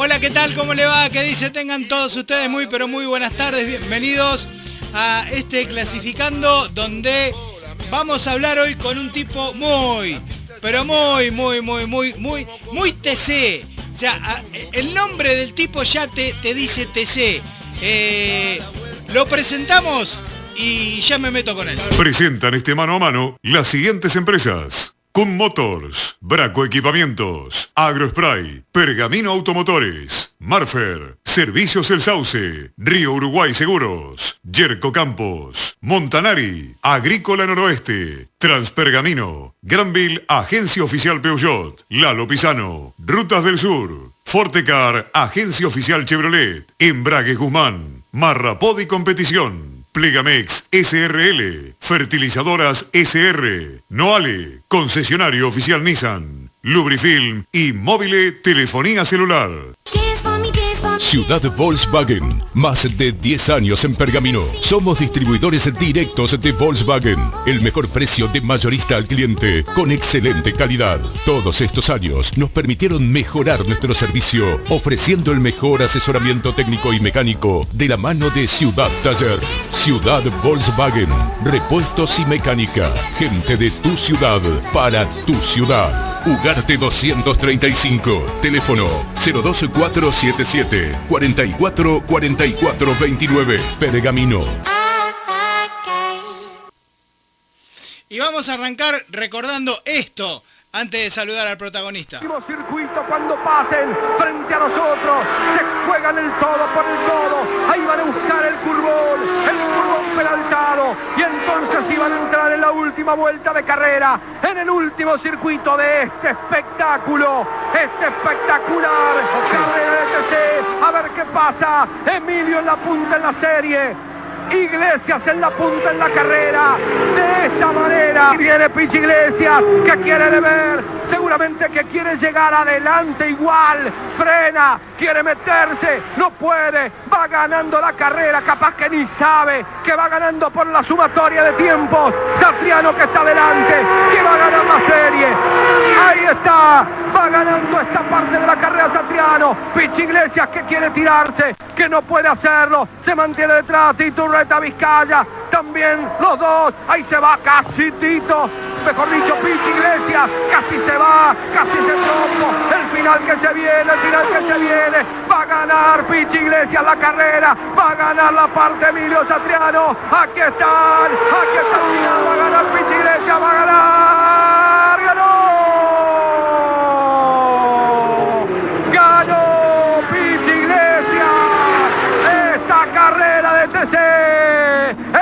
Hola, ¿qué tal? ¿Cómo le va? ¿Qué dice? Tengan todos ustedes muy, pero muy buenas tardes. Bienvenidos a este Clasificando, donde vamos a hablar hoy con un tipo muy, pero muy TC. O sea, el nombre del tipo ya te dice TC. Lo presentamos y ya me meto con él. Presentan este mano a mano las siguientes empresas: Kun Motors, Braco Equipamientos, Agrospray, Pergamino Automotores, Marfer, Servicios El Sauce, Río Uruguay Seguros, Yerko Campos, Montanari, Agrícola Noroeste, Transpergamino, Granville Agencia Oficial Peugeot, Lalo Pisano, Rutas del Sur, Fortecar Agencia Oficial Chevrolet, Embragues Guzmán, Marrapodi Competición, Plegamex SRL, Fertilizadoras SR, Noale, Concesionario Oficial Nissan, Lubrifilm y Móvile Telefonía Celular. Ciudad Volkswagen, más de 10 años en Pergamino. Somos distribuidores directos de Volkswagen. El mejor precio de mayorista al cliente, con excelente calidad. Todos estos años nos permitieron mejorar nuestro servicio, ofreciendo el mejor asesoramiento técnico y mecánico de la mano de Ciudad Taller. Ciudad Volkswagen, repuestos y mecánica. Gente de tu ciudad, para tu ciudad. Ugarte 235, teléfono 02477 44 44 29, Pergamino. Y vamos a arrancar recordando esto antes de saludar al protagonista. Circuito, cuando pasen frente a nosotros, se juegan el todo por el todo. Ahí van a buscar el curvón peraltado, y entonces iban a entrar en la última vuelta de carrera, en el último circuito de este espectáculo, este espectacular carrera de TC. A ver qué pasa. Emilio en la punta en la serie, Iglesias en la punta en la carrera. De esta manera viene Pichi Iglesias, que quiere ver, seguramente que quiere llegar adelante igual. Frena, quiere meterse, no puede, va ganando la carrera, capaz que ni sabe que va ganando por la sumatoria de tiempos. Satriano, que está adelante, que va a ganar la serie. Ahí está, va ganando esta parte de la carrera Satriano. Pichi Iglesias, que quiere tirarse, que no puede hacerlo, se mantiene detrás. Tito Urreta, Vizcaya, también los dos. Ahí se va casi Tito, mejor dicho Pichi Iglesias, casi se va, casi se trompa. El final que se viene, va a ganar Pichi Iglesias la carrera, va a ganar la parte Emilio Satriano. Aquí están, va a ganar Pichi Iglesias, va a ganar, ganó Pichi Iglesias esta carrera de TC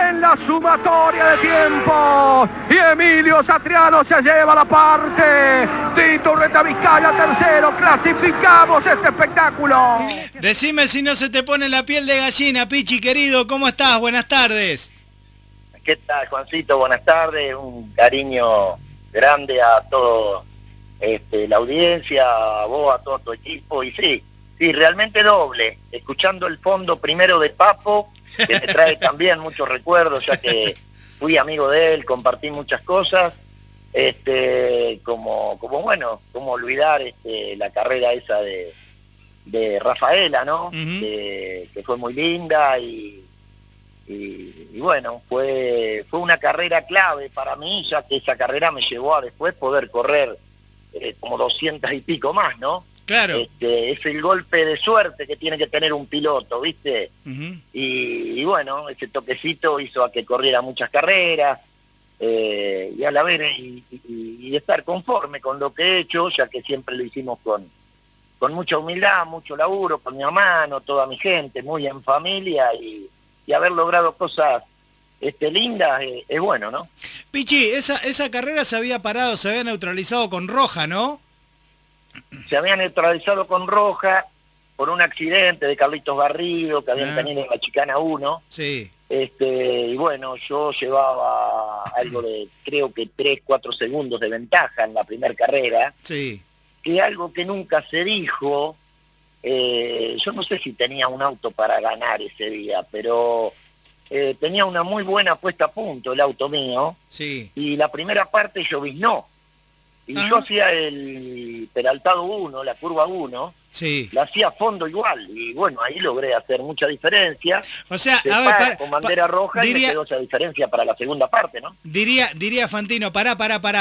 en la sumatoria de tiempos, y Emilio Satriano se lleva la parte. Tito Urreta, Vizcaya tercero. Clasificamos este espectáculo. Decime si no se te pone la piel de gallina, Pichi querido, ¿cómo estás? Buenas tardes. ¿Qué tal, Juancito? Buenas tardes. Un cariño grande a todo la audiencia, a vos, a todo tu equipo. Y sí, realmente doble. Escuchando el fondo primero de Papo, que me trae también muchos recuerdos, ya que fui amigo de él, compartí muchas cosas. Como olvidar la carrera esa de Rafaela, ¿no? Uh-huh. Que fue muy linda y bueno, fue una carrera clave para mí, ya que esa carrera me llevó a después poder correr como 200 y pico más, ¿no? Claro. Es el golpe de suerte que tiene que tener un piloto, ¿viste? Uh-huh. Y bueno, ese toquecito hizo a que corriera muchas carreras, y a la vez y estar conforme con lo que he hecho, ya que siempre lo hicimos con mucha humildad, mucho laburo, con mi hermano, toda mi gente, muy en familia, y haber logrado cosas lindas es bueno, ¿no? Pichi, esa carrera se había parado, se había neutralizado con roja, ¿no? Se había neutralizado con roja por un accidente de Carlitos Garrido que habían tenido en la Chicana 1. Sí. Y bueno, yo llevaba algo de, creo que 3-4 segundos de ventaja en la primera carrera. Sí. Que algo que nunca se dijo, yo no sé si tenía un auto para ganar ese día, pero tenía una muy buena puesta a punto el auto mío. Sí. Y la primera parte lloviznó. Y Ajá. yo hacía el Peraltado 1, la curva 1, Sí. la hacía a fondo igual, y bueno, ahí logré hacer mucha diferencia. O sea, Se a ver, para con bandera roja y me diría, quedó esa diferencia para la segunda parte, ¿no? diría Fantino, pará.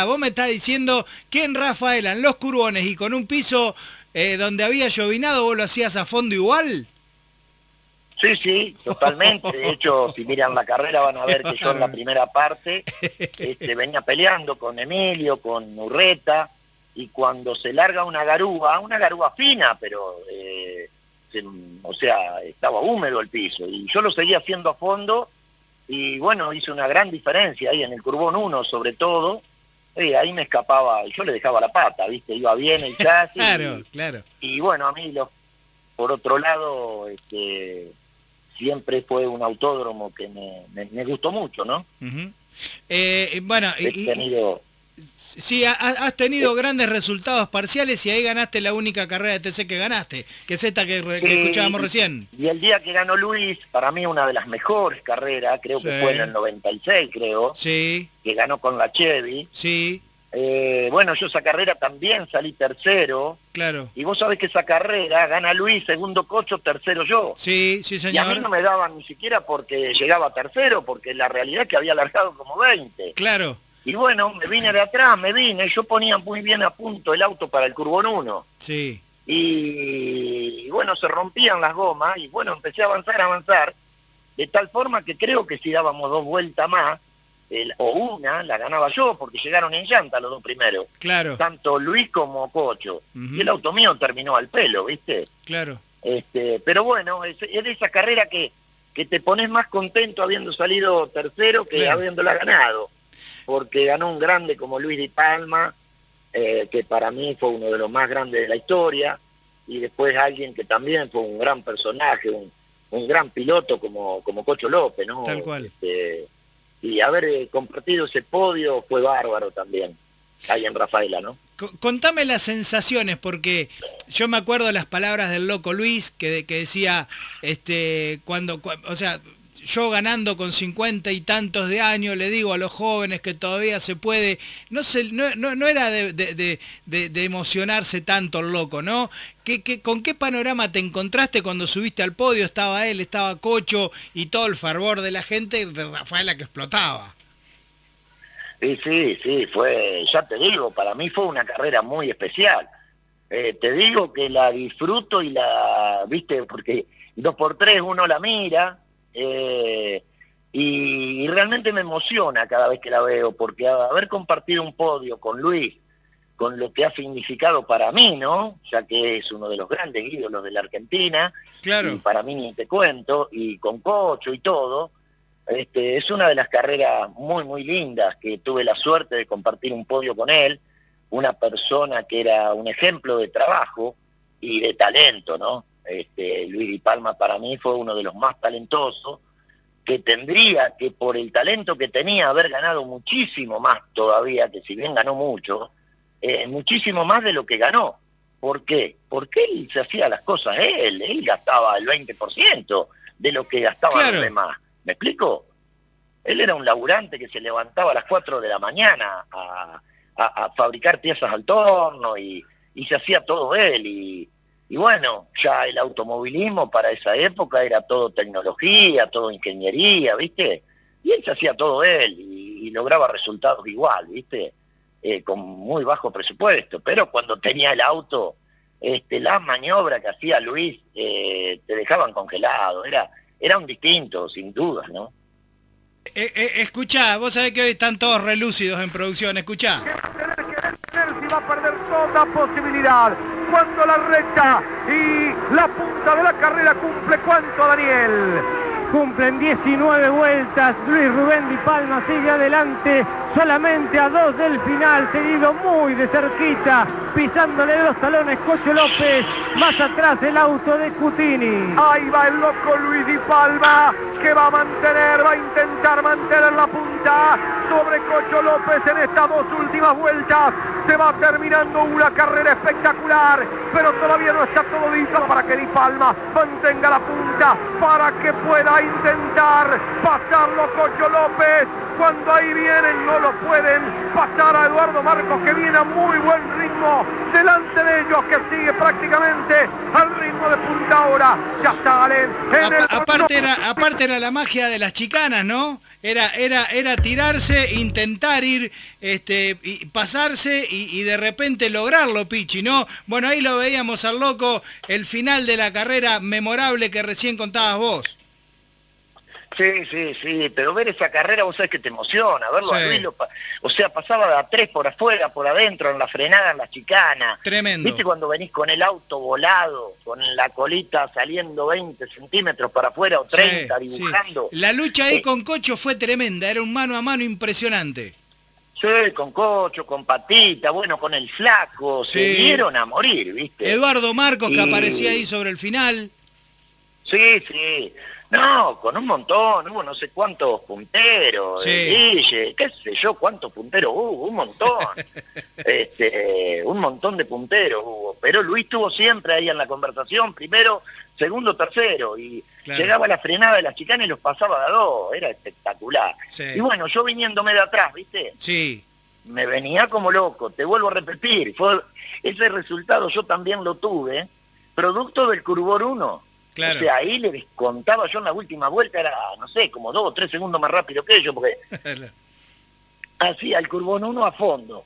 Vos me estás diciendo que en Rafaela, en los curbones y con un piso donde había llovinado, vos lo hacías a fondo igual. Sí, totalmente. De hecho, si miran la carrera van a ver que yo en la primera parte venía peleando con Emilio, con Urreta, y cuando se larga una garúa fina, pero o sea, estaba húmedo el piso, y yo lo seguía haciendo a fondo, y bueno, hice una gran diferencia ahí en el Curbón 1 sobre todo, y ahí me escapaba, y yo le dejaba la pata, ¿viste? Iba bien el chasis. Claro. Y bueno, a mí, por otro lado, siempre fue un autódromo que me gustó mucho, ¿no? Uh-huh. Bueno, He tenido... sí, has tenido grandes resultados parciales y ahí ganaste la única carrera de TC que ganaste, que es esta que escuchábamos recién. Y el día que ganó Luis, para mí una de las mejores carreras, creo que fue en el 96, creo, sí, que ganó con la Chevy. Sí. Bueno, yo esa carrera también salí tercero. Claro. Y vos sabés que esa carrera gana Luis, segundo Cocho, tercero yo. Sí, señor. Y a mí no me daban ni siquiera porque llegaba tercero, porque la realidad es que había largado como 20. Claro. Y bueno, me vine de atrás, yo ponía muy bien a punto el auto para el Curbón 1. Sí. Y bueno, se rompían las gomas, y bueno, empecé a avanzar, de tal forma que creo que si dábamos 2 vueltas más, o una, la ganaba yo, porque llegaron en llanta los dos primeros. Claro. Tanto Luis como Cocho. Uh-huh. Y el auto mío terminó al pelo, ¿viste? Claro. Pero bueno, es de esa carrera que te pones más contento habiendo salido tercero que habiéndola ganado. Porque ganó un grande como Luis Di Palma, que para mí fue uno de los más grandes de la historia, y después alguien que también fue un gran personaje, un gran piloto como Cocho López, ¿no? Tal cual. Y haber compartido ese podio fue bárbaro también, ahí en Rafaela, ¿no? Contame las sensaciones, porque yo me acuerdo las palabras del loco Luis, que decía, o sea, yo ganando con 50 y tantos de años, le digo a los jóvenes que todavía se puede, no era de emocionarse tanto el loco, ¿no? ¿Con qué panorama te encontraste cuando subiste al podio? Estaba él, estaba Cocho y todo el fervor de la gente de Rafaela que explotaba. Sí, fue, ya te digo, para mí fue una carrera muy especial. Te digo que la disfruto y viste, porque 2x3 uno la mira, y realmente me emociona cada vez que la veo, porque haber compartido un podio con Luis, con lo que ha significado para mí, ¿no? Ya que es uno de los grandes ídolos de la Argentina, claro. Y para mí ni te cuento, y con Cocho y todo, es una de las carreras muy, muy lindas, que tuve la suerte de compartir un podio con él, una persona que era un ejemplo de trabajo y de talento, ¿no? Luis Di Palma para mí fue uno de los más talentosos, que tendría que por el talento que tenía haber ganado muchísimo más todavía, que si bien ganó mucho, muchísimo más de lo que ganó. ¿Por qué? Porque él se hacía las cosas él gastaba el 20% de lo que gastaban los demás. ¿Me explico? Él era un laburante que se levantaba a las 4 de la mañana a fabricar piezas al torno y se hacía todo él. Y bueno, ya el automovilismo para esa época era todo tecnología, todo ingeniería, ¿viste? Y él se hacía todo él y lograba resultados igual, ¿viste? Con muy bajo presupuesto. Pero cuando tenía el auto, las maniobras que hacía Luis te dejaban congelado. Era un distinto, sin dudas, ¿no? Escuchá, vos sabés que hoy están todos relúcidos en producción, escuchá. Si va a perder toda posibilidad. Cuando la recta y la punta de la carrera cumple, ¿cuánto, Daniel? Cumplen 19 vueltas, Luis Rubén Di Palma sigue adelante, solamente a 2 del final, seguido muy de cerquita, pisándole los talones Cocho López, Más atrás el auto de Cutini. Ahí va el loco Luis Di Palma, que va a intentar mantener la punta sobre Cocho López en estas dos últimas vueltas. Se va terminando una carrera espectacular, pero todavía no está todo listo para que Di Palma mantenga la punta, para que pueda intentar pasarlo Cocho López. Cuando ahí vienen no lo pueden pasar a Eduardo Marcos, que viene a muy buen ritmo delante de ellos, que sigue prácticamente al ritmo de punta ahora. Ya salen en aparte era la magia de las chicanas, ¿no? Era tirarse, intentar ir, y pasarse y de repente lograrlo, Pichi, ¿no? Bueno, ahí lo veíamos al loco, el final de la carrera memorable que recién contabas vos. Sí, pero ver esa carrera vos sabés que te emociona, verlo a Luis, o sea, pasaba de a 3 por afuera, por adentro, en la frenada, en la chicana. Tremendo. ¿Viste cuando venís con el auto volado, con la colita saliendo 20 centímetros para afuera o 30, dibujando? Sí. La lucha ahí con Cocho fue tremenda, era un mano a mano impresionante. Sí, con Cocho, con Patita, bueno, con el Flaco, se dieron a morir, ¿viste? Eduardo Marcos, que aparecía ahí sobre el final. Sí. No, con un montón, hubo no sé cuántos punteros, Guille, qué sé yo, cuántos punteros hubo, un montón. Un montón de punteros hubo. Pero Luis estuvo siempre ahí en la conversación, primero, segundo, tercero, y llegaba a la frenada de las chicanas y los pasaba de a 2, era espectacular. Sí. Y bueno, yo viniéndome de atrás, ¿viste? Sí. Me venía como loco, te vuelvo a repetir, ese resultado yo también lo tuve, producto del Curbor 1. Claro. O sea, ahí le descontaba yo en la última vuelta, era, no sé, como 2 o 3 segundos más rápido que ellos, porque hacía el Curbón 1 a fondo,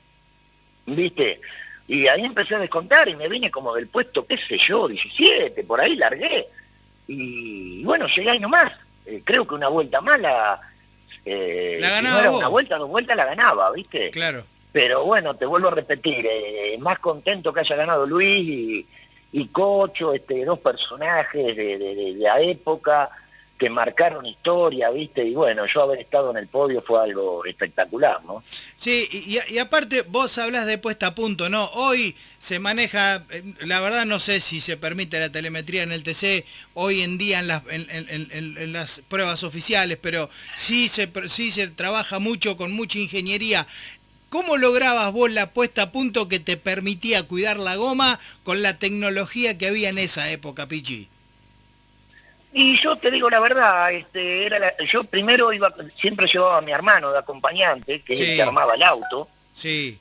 ¿viste? Y ahí empecé a descontar y me vine como del puesto, qué sé yo, 17, por ahí largué. Y bueno, llegué ahí nomás. Creo que una vuelta más la ganaba, si no era una vuelta, 2 vueltas la ganaba, ¿viste? Claro. Pero bueno, te vuelvo a repetir, más contento que haya ganado Luis y Cocho, 2 personajes de la época que marcaron historia, ¿viste? Y bueno, yo haber estado en el podio fue algo espectacular, ¿no? Sí, y aparte vos hablás de puesta a punto, ¿no? Hoy se maneja, la verdad no sé si se permite la telemetría en el TC hoy en día en las pruebas oficiales, pero sí se trabaja mucho con mucha ingeniería. ¿Cómo lograbas vos la puesta a punto que te permitía cuidar la goma con la tecnología que había en esa época, Pichi? Y yo te digo la verdad, yo primero siempre llevaba a mi hermano de acompañante, que es el que armaba el auto,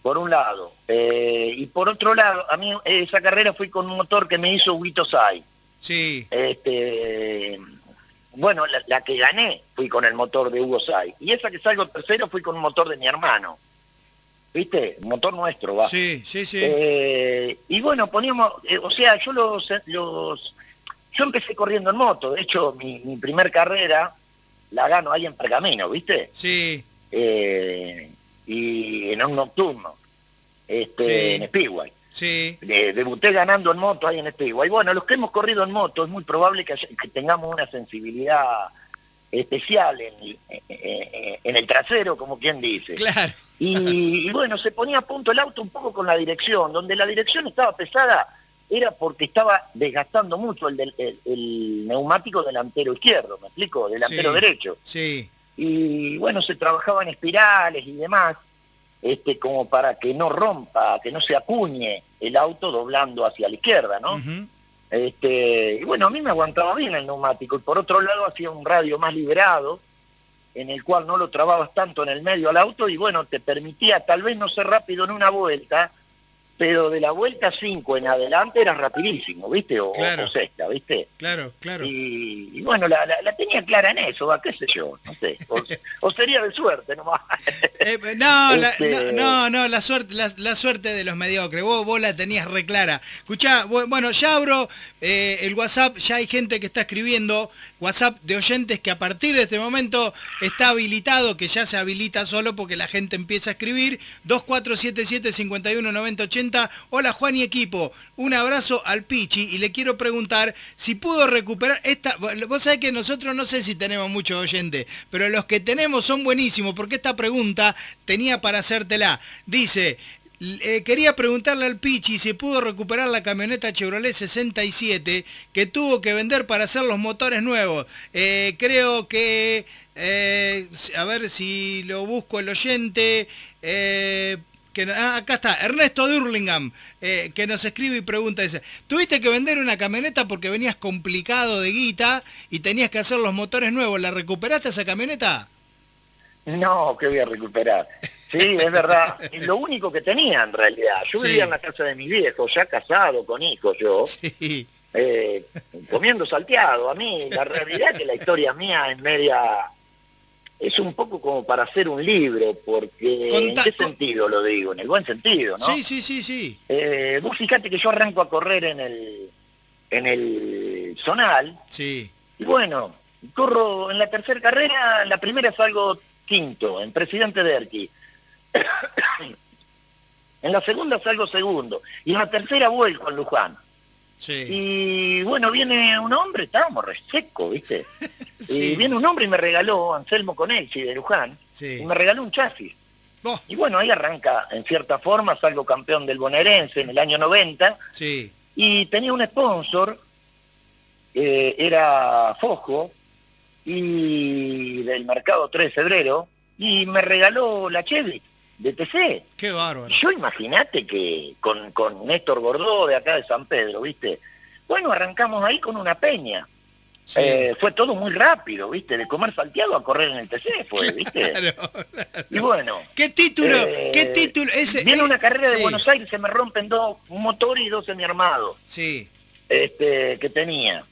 por un lado. Y por otro lado, a mí esa carrera fui con un motor que me hizo Huito Sai. Sí. Bueno, la que gané fui con el motor de Hugo Sai. Y esa que salgo tercero fui con un motor de mi hermano. ¿Viste? Motor nuestro, va. Sí. Y bueno, poníamos, o sea, yo yo empecé corriendo en moto, de hecho mi primer carrera la gano ahí en Pergamino, ¿viste? Sí. Y en un nocturno, en Speedway. Sí. Debuté ganando en moto ahí en Speedway. Bueno, los que hemos corrido en moto es muy probable que tengamos una sensibilidad especial en el trasero, como quien dice. Claro. Y bueno, se ponía a punto el auto un poco con la dirección, donde la dirección estaba pesada, era porque estaba desgastando mucho el neumático delantero izquierdo, ¿me explico? Delantero derecho. Sí. Y bueno, se trabajaba en espirales y demás, como para que no rompa, que no se acuñe el auto doblando hacia la izquierda, ¿no? Uh-huh. Y bueno, a mí me aguantaba bien el neumático, y por otro lado hacía un radio más liberado, en el cual no lo trababas tanto en el medio al auto, y bueno, te permitía tal vez no ser rápido en una vuelta, pero de la vuelta 5 en adelante era rapidísimo, ¿viste? O sexta, ¿viste? Claro. Y bueno, la tenía clara en eso, qué sé yo, no sé. O sería de suerte nomás. No, la suerte de los mediocres. Vos la tenías re clara. Escuchá, bueno, ya abro el WhatsApp, ya hay gente que está escribiendo, WhatsApp de oyentes que a partir de este momento está habilitado, que ya se habilita solo porque la gente empieza a escribir, 2477-519080. Hola Juan y equipo, un abrazo al Pichi y le quiero preguntar si pudo recuperar esta. Vos sabés que nosotros no sé si tenemos muchos oyentes, pero los que tenemos son buenísimos porque esta pregunta tenía para hacértela. Dice, Quería preguntarle al Pichi si pudo recuperar la camioneta Chevrolet 67 que tuvo que vender para hacer los motores nuevos. Creo que, a ver si lo busco el oyente, acá está, Ernesto de Hurlingham, que nos escribe y pregunta, dice, ¿tuviste que vender una camioneta porque venías complicado de guita y tenías que hacer los motores nuevos? ¿La recuperaste esa camioneta? No, que voy a recuperar. Sí, es verdad. Es lo único que tenía en realidad. Yo vivía en la casa de mis viejos, ya casado, con hijos yo, comiendo salteado. A mí, la realidad es que la historia mía es media... Es un poco como para hacer un libro, porque ¿en qué sentido lo digo? En el buen sentido, ¿no? Sí. Vos fijate que yo arranco a correr en el zonal. Sí. Y bueno, corro en la tercera carrera, en la primera salgo quinto, en Presidente Derqui. En la segunda salgo segundo. Y en la tercera vuelco en Luján. Sí. Y bueno, viene un hombre, estábamos resecos, ¿viste? Sí. Y viene un hombre y me regaló, Anselmo Conexi de Luján, y me regaló un chasis. Y bueno, ahí arranca, en cierta forma, salgo campeón del bonaerense en el año 90. Sí. Y tenía un sponsor, era Fojo, y del mercado 3 de febrero, y me regaló la Chevy de TC. Qué bárbaro. Yo imagínate que con Néstor Gordó de acá de San Pedro, ¿viste? Bueno, arrancamos ahí con una peña. Sí. Fue todo muy rápido, ¿viste? De comer salteado a correr en el TC fue, ¿viste? Claro. Y bueno... ¿Qué título? Viene una carrera de Buenos Aires, se me rompen un motor y dos semiarmados. Sí. Que tenía.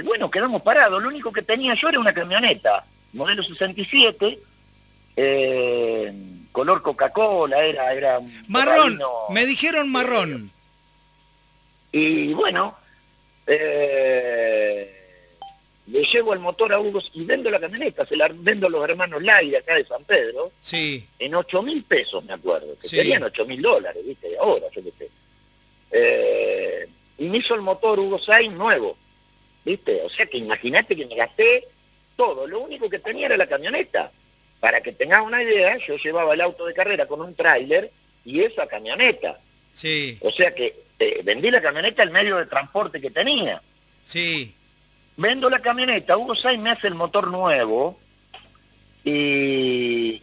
Bueno, quedamos parados. Lo único que tenía yo era una camioneta, modelo 67, color Coca-Cola, era un marrón, me dijeron marrón. Y bueno, le llevo el motor a Hugo y vendo la camioneta, se la vendo a los hermanos Lai de acá de San Pedro, en 8.000 pesos, me acuerdo, que serían $8.000, ¿viste? Ahora, yo qué sé. Y me hizo el motor Hugo Sainz nuevo, ¿viste? O sea que imagínate que me gasté todo, lo único que tenía era la camioneta. Para que tengas una idea, yo llevaba el auto de carrera con un tráiler y esa camioneta. Sí. O sea que vendí la camioneta, el medio de transporte que tenía. Sí. Vendo la camioneta, Hugo Sainz me hace el motor nuevo y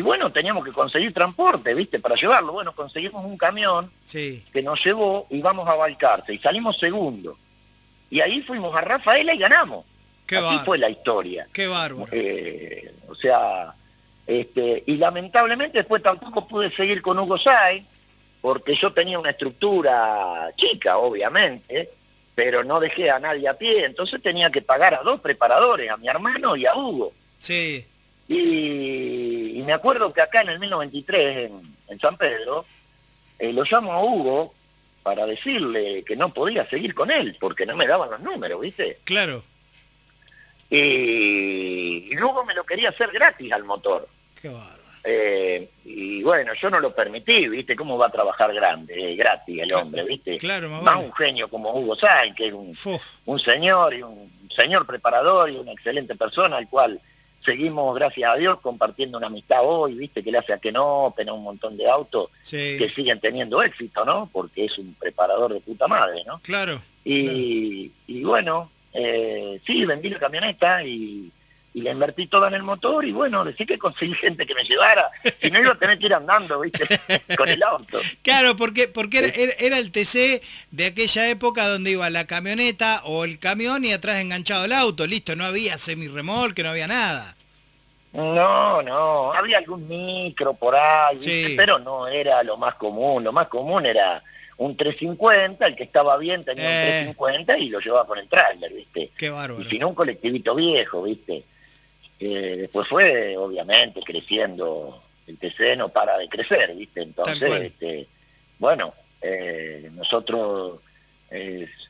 bueno, teníamos que conseguir transporte, ¿viste? Para llevarlo. Bueno, conseguimos un camión que nos llevó y vamos a Balcarce y salimos segundo. Y ahí fuimos a Rafaela y ganamos. Así fue la historia. Qué bárbaro. O sea, y lamentablemente después tampoco pude seguir con Hugo Sainz, porque yo tenía una estructura chica, obviamente, pero no dejé a nadie a pie, entonces tenía que pagar a 2 preparadores, a mi hermano y a Hugo. Sí. Y me acuerdo que acá en el 1093, en San Pedro, lo llamo a Hugo para decirle que no podía seguir con él, porque no me daban los números, ¿viste? Claro. Y luego me lo quería hacer gratis al motor. Qué bárbaro. Y bueno, yo no lo permití, ¿viste? ¿Cómo va a trabajar gratis el hombre, ¿viste? Claro, más un genio como Hugo Sainz, que es un señor y un señor preparador y una excelente persona, al cual seguimos, gracias a Dios, compartiendo una amistad hoy, ¿viste? Que le hace a Kenopen, a un montón de autos que siguen teniendo éxito, ¿no? Porque es un preparador de puta madre, ¿no? Claro. Y bueno, sí, vendí la camioneta y la invertí toda en el motor y bueno, decí que conseguí gente que me llevara, si no iba a tener que ir andando, ¿viste? Con el auto. Claro, porque era el TC de aquella época donde iba la camioneta o el camión y atrás enganchado el auto, listo, no había semirremolque, no había nada. No, había algún micro por ahí, ¿viste? Pero no era lo más común era un 350, el que estaba bien tenía un 350 y lo llevaba con el tráiler, ¿viste? Qué bárbaro. Y si no, un colectivito viejo, ¿viste? Después fue, obviamente, creciendo, el TC no para de crecer, ¿viste? Entonces, bueno, nosotros,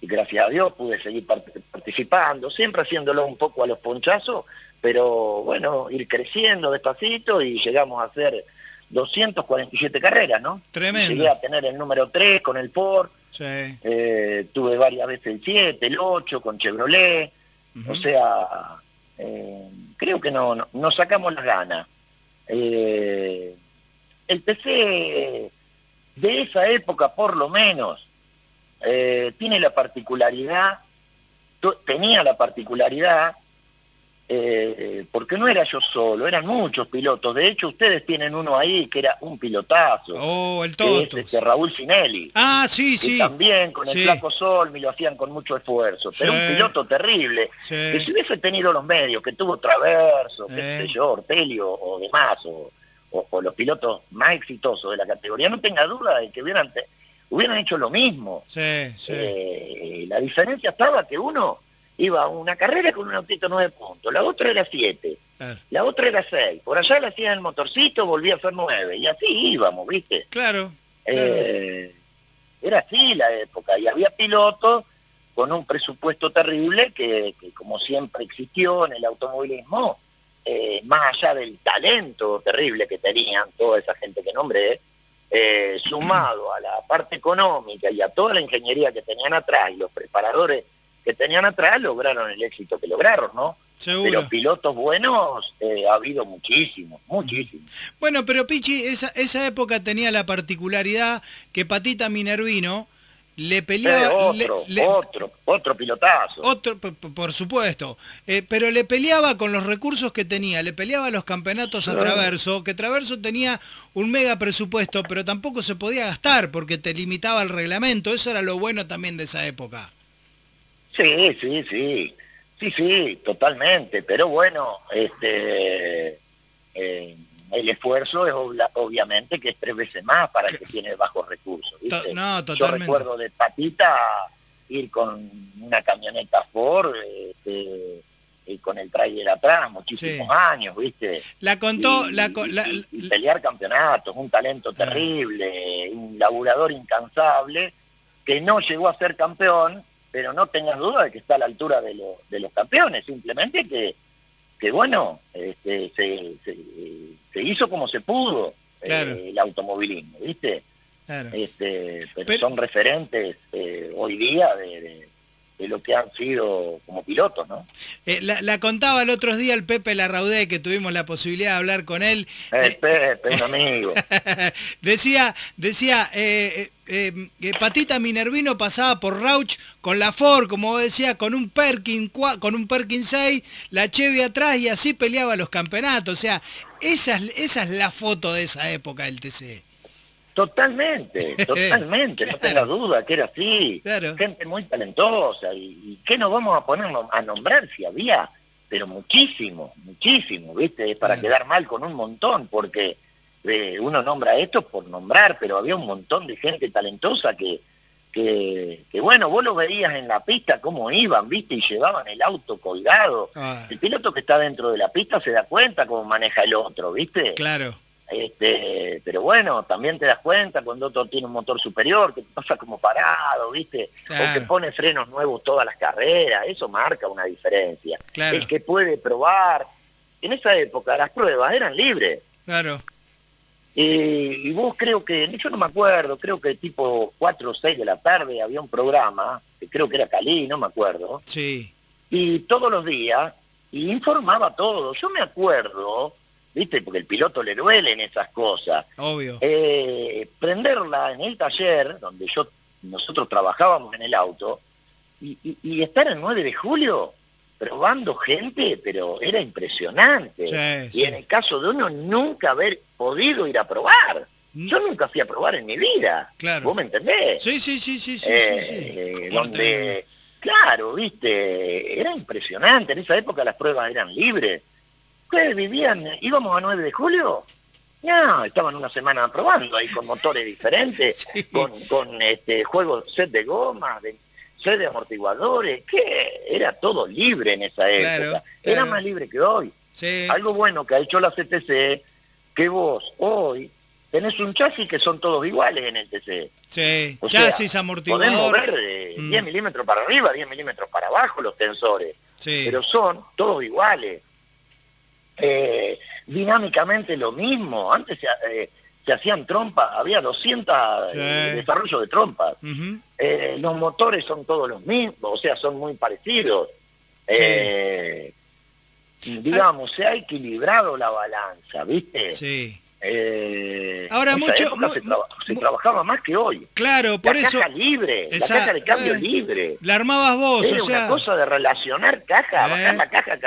gracias a Dios, pude seguir participando, siempre haciéndolo un poco a los ponchazos, pero bueno, ir creciendo despacito y llegamos a hacer 247 carreras, ¿no? Tremendo. Llegué a tener el número 3 con el Ford, tuve varias veces el 7, el 8 con Chevrolet, o sea... creo que no sacamos las ganas. el TC de esa época, por lo menos, tiene la particularidad, tenía la particularidad, porque no era yo solo, eran muchos pilotos. De hecho, ustedes tienen uno ahí que era un pilotazo. Oh, el que Toto. es Raúl Sinelli. Ah, sí, Que sí. también con el Sí. Flaco Sol me lo hacían con mucho esfuerzo. Pero Sí. un piloto terrible. Sí. Que si hubiese tenido los medios, que tuvo Traverso, qué sé Sí. yo, Ortelio o demás, o los pilotos más exitosos de la categoría, no tenga duda de que hubieran hecho lo mismo. Sí, sí. La diferencia estaba que uno iba a una carrera con un autito 9 puntos, la otra era 7, Claro. la otra era 6, por allá le hacían el motorcito, volvía a ser 9, y así íbamos, ¿viste? Claro. Era así la época, y había pilotos con un presupuesto terrible que como siempre existió en el automovilismo, más allá del talento terrible que tenían toda esa gente que nombré, sumado a la parte económica y a toda la ingeniería que tenían atrás y los preparadores que tenían atrás, lograron el éxito que lograron, ¿no? Seguro. Pero pilotos buenos ha habido muchísimos, muchísimos. Bueno, pero Pichi, esa época tenía la particularidad que Patita Minervino le peleaba... Otro pilotazo. Por supuesto, pero le peleaba con los recursos que tenía, le peleaba los campeonatos a Traverso, que Traverso tenía un mega presupuesto, pero tampoco se podía gastar porque te limitaba el reglamento. Eso era lo bueno también de esa época. Sí, totalmente, pero bueno, el esfuerzo es obviamente que es 3 veces más para el que tiene bajos recursos, ¿viste? No, Yo totalmente. recuerdo de Patita ir con una camioneta Ford, y con el trailer atrás, muchísimos años, ¿viste? La contó... Y pelear campeonatos, un talento terrible, un laburador incansable, que no llegó a ser campeón, pero no tengas duda de que está a la altura de los campeones, simplemente que bueno, se hizo como se pudo, Claro. el automovilismo, ¿viste? Claro. Pero son referentes hoy día de lo que han sido como pilotos, ¿no? La contaba el otro día el Pepe Larraudé, que tuvimos la posibilidad de hablar con él. Pepe, un amigo. decía, Patita Minervino pasaba por Rauch con la Ford, como vos decías, con un Perkin 6, la Chevy atrás, y así peleaba los campeonatos. O sea, esa es la foto de esa época del TC. Totalmente, no tengas duda que era así. Claro. Gente muy talentosa, y ¿qué nos vamos a poner a nombrar si había? Pero muchísimo, ¿viste? Es para quedar mal con un montón, porque uno nombra esto por nombrar, pero había un montón de gente talentosa que bueno, vos lo veías en la pista cómo iban, ¿viste? Y llevaban el auto colgado. El piloto que está dentro de la pista se da cuenta cómo maneja el otro, ¿viste? Claro. Pero bueno, también te das cuenta cuando otro tiene un motor superior, que pasa como parado, ¿viste? Claro. O que pone frenos nuevos todas las carreras, eso marca una diferencia. Claro. El que puede probar, en esa época las pruebas eran libres. Claro. Y vos creo que, yo no me acuerdo, creo que tipo 4 o 6 de la tarde había un programa, que creo que era Cali, no me acuerdo, Sí. y todos los días, y informaba todo. Yo me acuerdo, ¿viste? Porque el piloto le duelen esas cosas. Obvio. Prenderla en el taller, donde nosotros trabajábamos en el auto, y estar el 9 de julio probando gente, pero era impresionante. Sí, y en el caso de uno nunca haber podido ir a probar. Yo nunca fui a probar en mi vida. Claro. ¿Vos me entendés? Sí. Donde, claro, ¿viste? Era impresionante. En esa época las pruebas eran libres. ¿Ustedes íbamos a 9 de julio? No, estaban una semana probando ahí con motores diferentes, Sí. con juegos, set de gomas, set de amortiguadores, que era todo libre en esa época. Claro, Era claro. más libre que hoy. Sí. Algo bueno que ha hecho la CTC, que vos hoy tenés un chasis que son todos iguales en el TC. Sí. O sea, Chasis, amortiguador. podés mover de 10 milímetros para arriba, 10 milímetros para abajo los tensores, Sí. pero son todos iguales. Dinámicamente lo mismo. Antes se hacían trompas, había 200 Sí. desarrollos de trompas. Ujú. Los motores son todos los mismos, o sea, son muy parecidos. Digamos, se ha equilibrado la balanza, ¿viste? Sí. Ahora en esa época se trabajaba más que hoy. Claro, por la eso... caja libre, la caja de cambio libre. La armabas vos, Era o sea... una cosa de relacionar caja, bajar la caja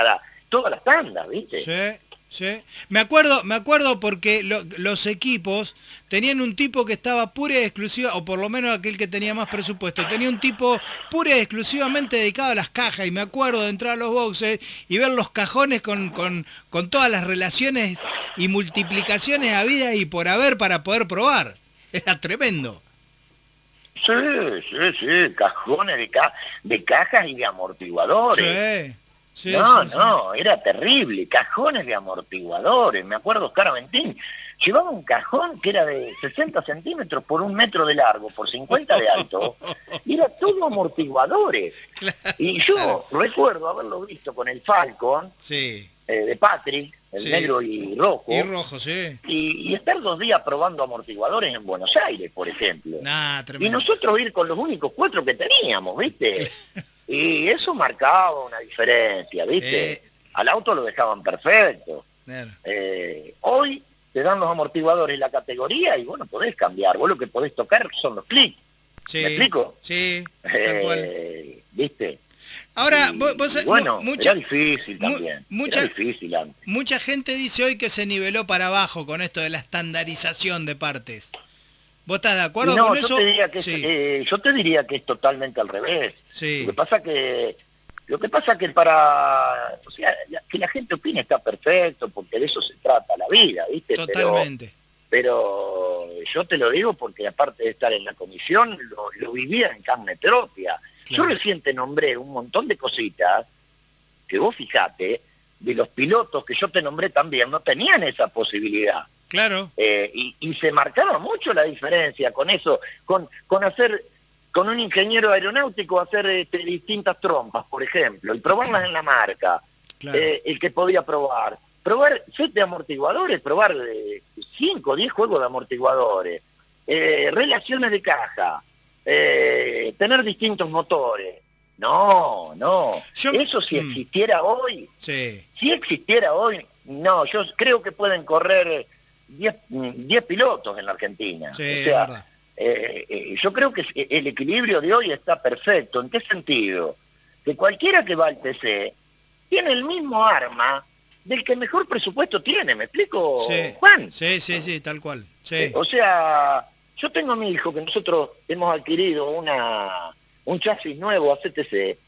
todas las tandas, ¿viste? Sí. Sí. Me acuerdo porque los equipos tenían un tipo que estaba pura y exclusiva, o por lo menos aquel que tenía más presupuesto, tenía un tipo pura y exclusivamente dedicado a las cajas, y me acuerdo de entrar a los boxes y ver los cajones con todas las relaciones y multiplicaciones habidas y por haber para poder probar. Era tremendo. Sí, cajones de cajas y de amortiguadores. Sí. Sí, no, era terrible, cajones de amortiguadores. Me acuerdo Oscar Aventín llevaba un cajón que era de 60 centímetros por 1 metro de largo, por 50 de alto, y era todo amortiguadores. Claro. Y yo recuerdo haberlo visto con el Falcon, de Patrick, el negro y rojo. Y rojo, sí. Y estar 2 días probando amortiguadores en Buenos Aires, por ejemplo. Y nosotros ir con los únicos 4 que teníamos, ¿viste? Y eso marcaba una diferencia, ¿viste? Al auto lo dejaban perfecto. Hoy te dan los amortiguadores la categoría y vos no podés cambiar. Vos lo que podés tocar son los clics. ¿Me explico? Sí, tal cual. ¿Viste? Ahora, era difícil también. Era difícil antes. Mucha gente dice hoy que se niveló para abajo con esto de la estandarización de partes. ¿Vos estás de acuerdo con eso? Yo te diría que es totalmente al revés. Sí. Lo que pasa que que la gente opine está perfecto, porque de eso se trata la vida, ¿viste? Totalmente. Pero yo te lo digo porque aparte de estar en la comisión, lo vivía en carne propia. Claro. Yo recién te nombré un montón de cositas que vos fijate, de los pilotos que yo te nombré también, no tenían esa posibilidad. Claro. Y se marcaba mucho la diferencia con eso, con un ingeniero aeronáutico hacer distintas trompas, por ejemplo, y probarlas en la marca. Claro. El que podía probar 7 amortiguadores, probar 5 o 10 juegos de amortiguadores, relaciones de caja, tener distintos motores. No. Eso si existiera hoy, no, yo creo que pueden correr 10 pilotos en la Argentina. Sí, o sea, yo creo que el equilibrio de hoy está perfecto. ¿En qué sentido? Que cualquiera que va al TC tiene el mismo arma del que mejor presupuesto tiene. ¿Me explico, Juan? Sí, tal cual. Sí. O sea, yo tengo a mi hijo que nosotros hemos adquirido un chasis nuevo a CTC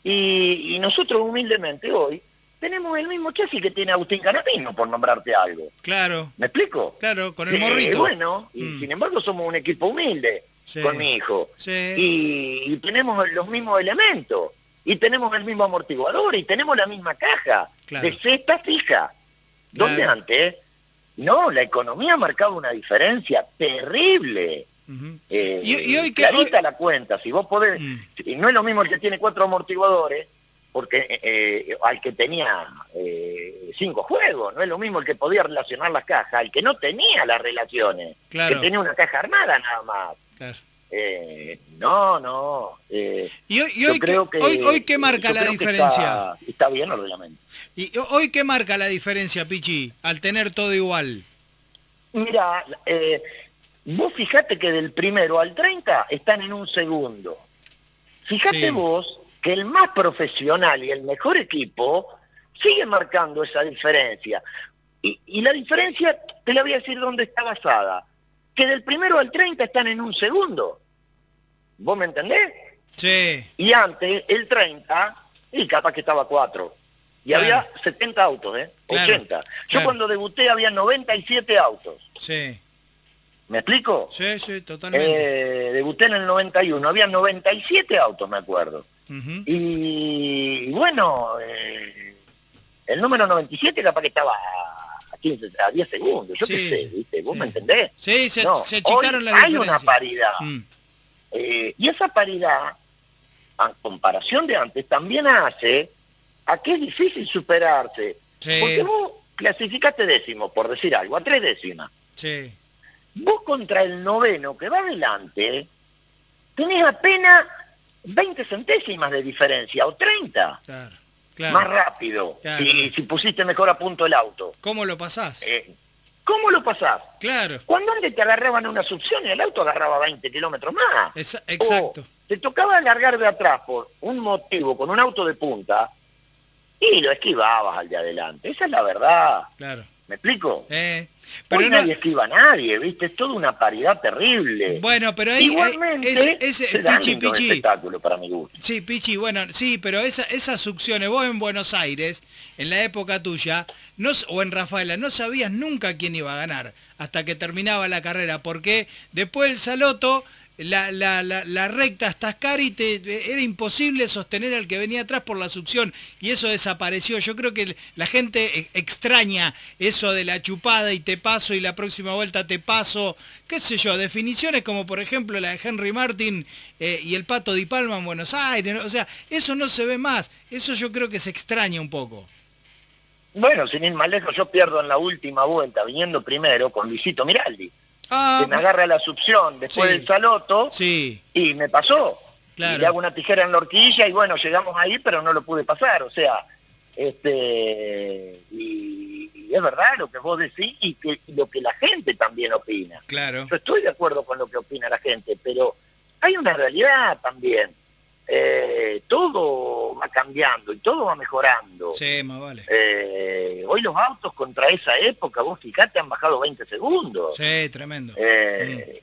y nosotros humildemente hoy tenemos el mismo chasis que tiene Agustín Canapino, por nombrarte algo. Claro. ¿Me explico? Claro, con el morrito. Bueno, y sin embargo somos un equipo humilde con mi hijo. Sí. Y tenemos los mismos elementos, y tenemos el mismo amortiguador, y tenemos la misma caja de cesta fija. Donde antes, no, la economía marcaba una diferencia terrible. Y hoy clarita la cuenta, si vos podés, y no es lo mismo el que tiene 4 amortiguadores, porque al que tenía 5 juegos, no es lo mismo el que podía relacionar las cajas, al que no tenía las relaciones, que tenía una caja armada nada más. Claro. Y hoy, creo que hoy ¿qué marca la diferencia? Está bien el reglamento. ¿Y hoy qué marca la diferencia, Pichi, al tener todo igual? Mira, vos fijate que del 1 al 30 están en un segundo. Fíjate vos que el más profesional y el mejor equipo sigue marcando esa diferencia. Y la diferencia, te la voy a decir dónde está basada. Que del 1 al 30 están en un segundo. ¿Vos me entendés? Sí. Y antes, el 30, y capaz que estaba 4. Y había 70 autos, 80. Yo cuando debuté había 97 autos. Sí. ¿Me explico? Sí, totalmente. Debuté en el 91, había 97 autos, me acuerdo. Y bueno, el número 97 capaz que estaba a 10 segundos, yo qué sé, ¿viste? ¿Vos me entendés? Sí, se achicaron la diferencia. Hay una paridad. Y esa paridad, a comparación de antes, también hace a que es difícil superarse. Porque vos clasificaste décimo, por decir algo, a 3 décimas. Sí. Vos contra el noveno que va adelante, tenés apenas 20 centésimas de diferencia, o 30. Claro. Más rápido, si pusiste mejor a punto el auto. ¿Cómo lo pasás? ¿Cómo lo pasás? Claro. Cuando antes te agarraban una succión y el auto agarraba 20 kilómetros más. Exacto. O te tocaba largar de atrás por un motivo con un auto de punta y lo esquivabas al de adelante. Esa es la verdad. Claro. ¿Me explico? Pero hoy nadie esquiva a nadie, ¿viste? Es toda una paridad terrible. Bueno, pero ahí igualmente se dan Pichi, lindos espectáculos para mi gusto. Sí, Pichi, bueno, sí, pero esas succiones, vos en Buenos Aires, en la época tuya, o en Rafaela, no sabías nunca quién iba a ganar hasta que terminaba la carrera, porque después del Saloto, la recta hasta Ascari era imposible sostener al que venía atrás por la succión y eso desapareció. Yo creo que la gente extraña eso de la chupada y te paso y la próxima vuelta te paso, qué sé yo, definiciones como por ejemplo la de Henry Martin y el Pato Di Palma en Buenos Aires, ¿no? O sea, eso no se ve más, eso yo creo que se extraña un poco. Bueno, sin ir más lejos, yo pierdo en la última vuelta, viniendo primero con Luisito Miraldi. Que me agarra la succión después del Saloto y me pasó. Claro. Y le hago una tijera en la horquilla y bueno, llegamos ahí, pero no lo pude pasar. O sea, y es verdad lo que vos decís y lo que la gente también opina. Claro. Yo estoy de acuerdo con lo que opina la gente, pero hay una realidad también. Todo va cambiando y todo va mejorando. Sí, más vale. Hoy los autos contra esa época, vos fijate, han bajado 20 segundos. Sí, tremendo.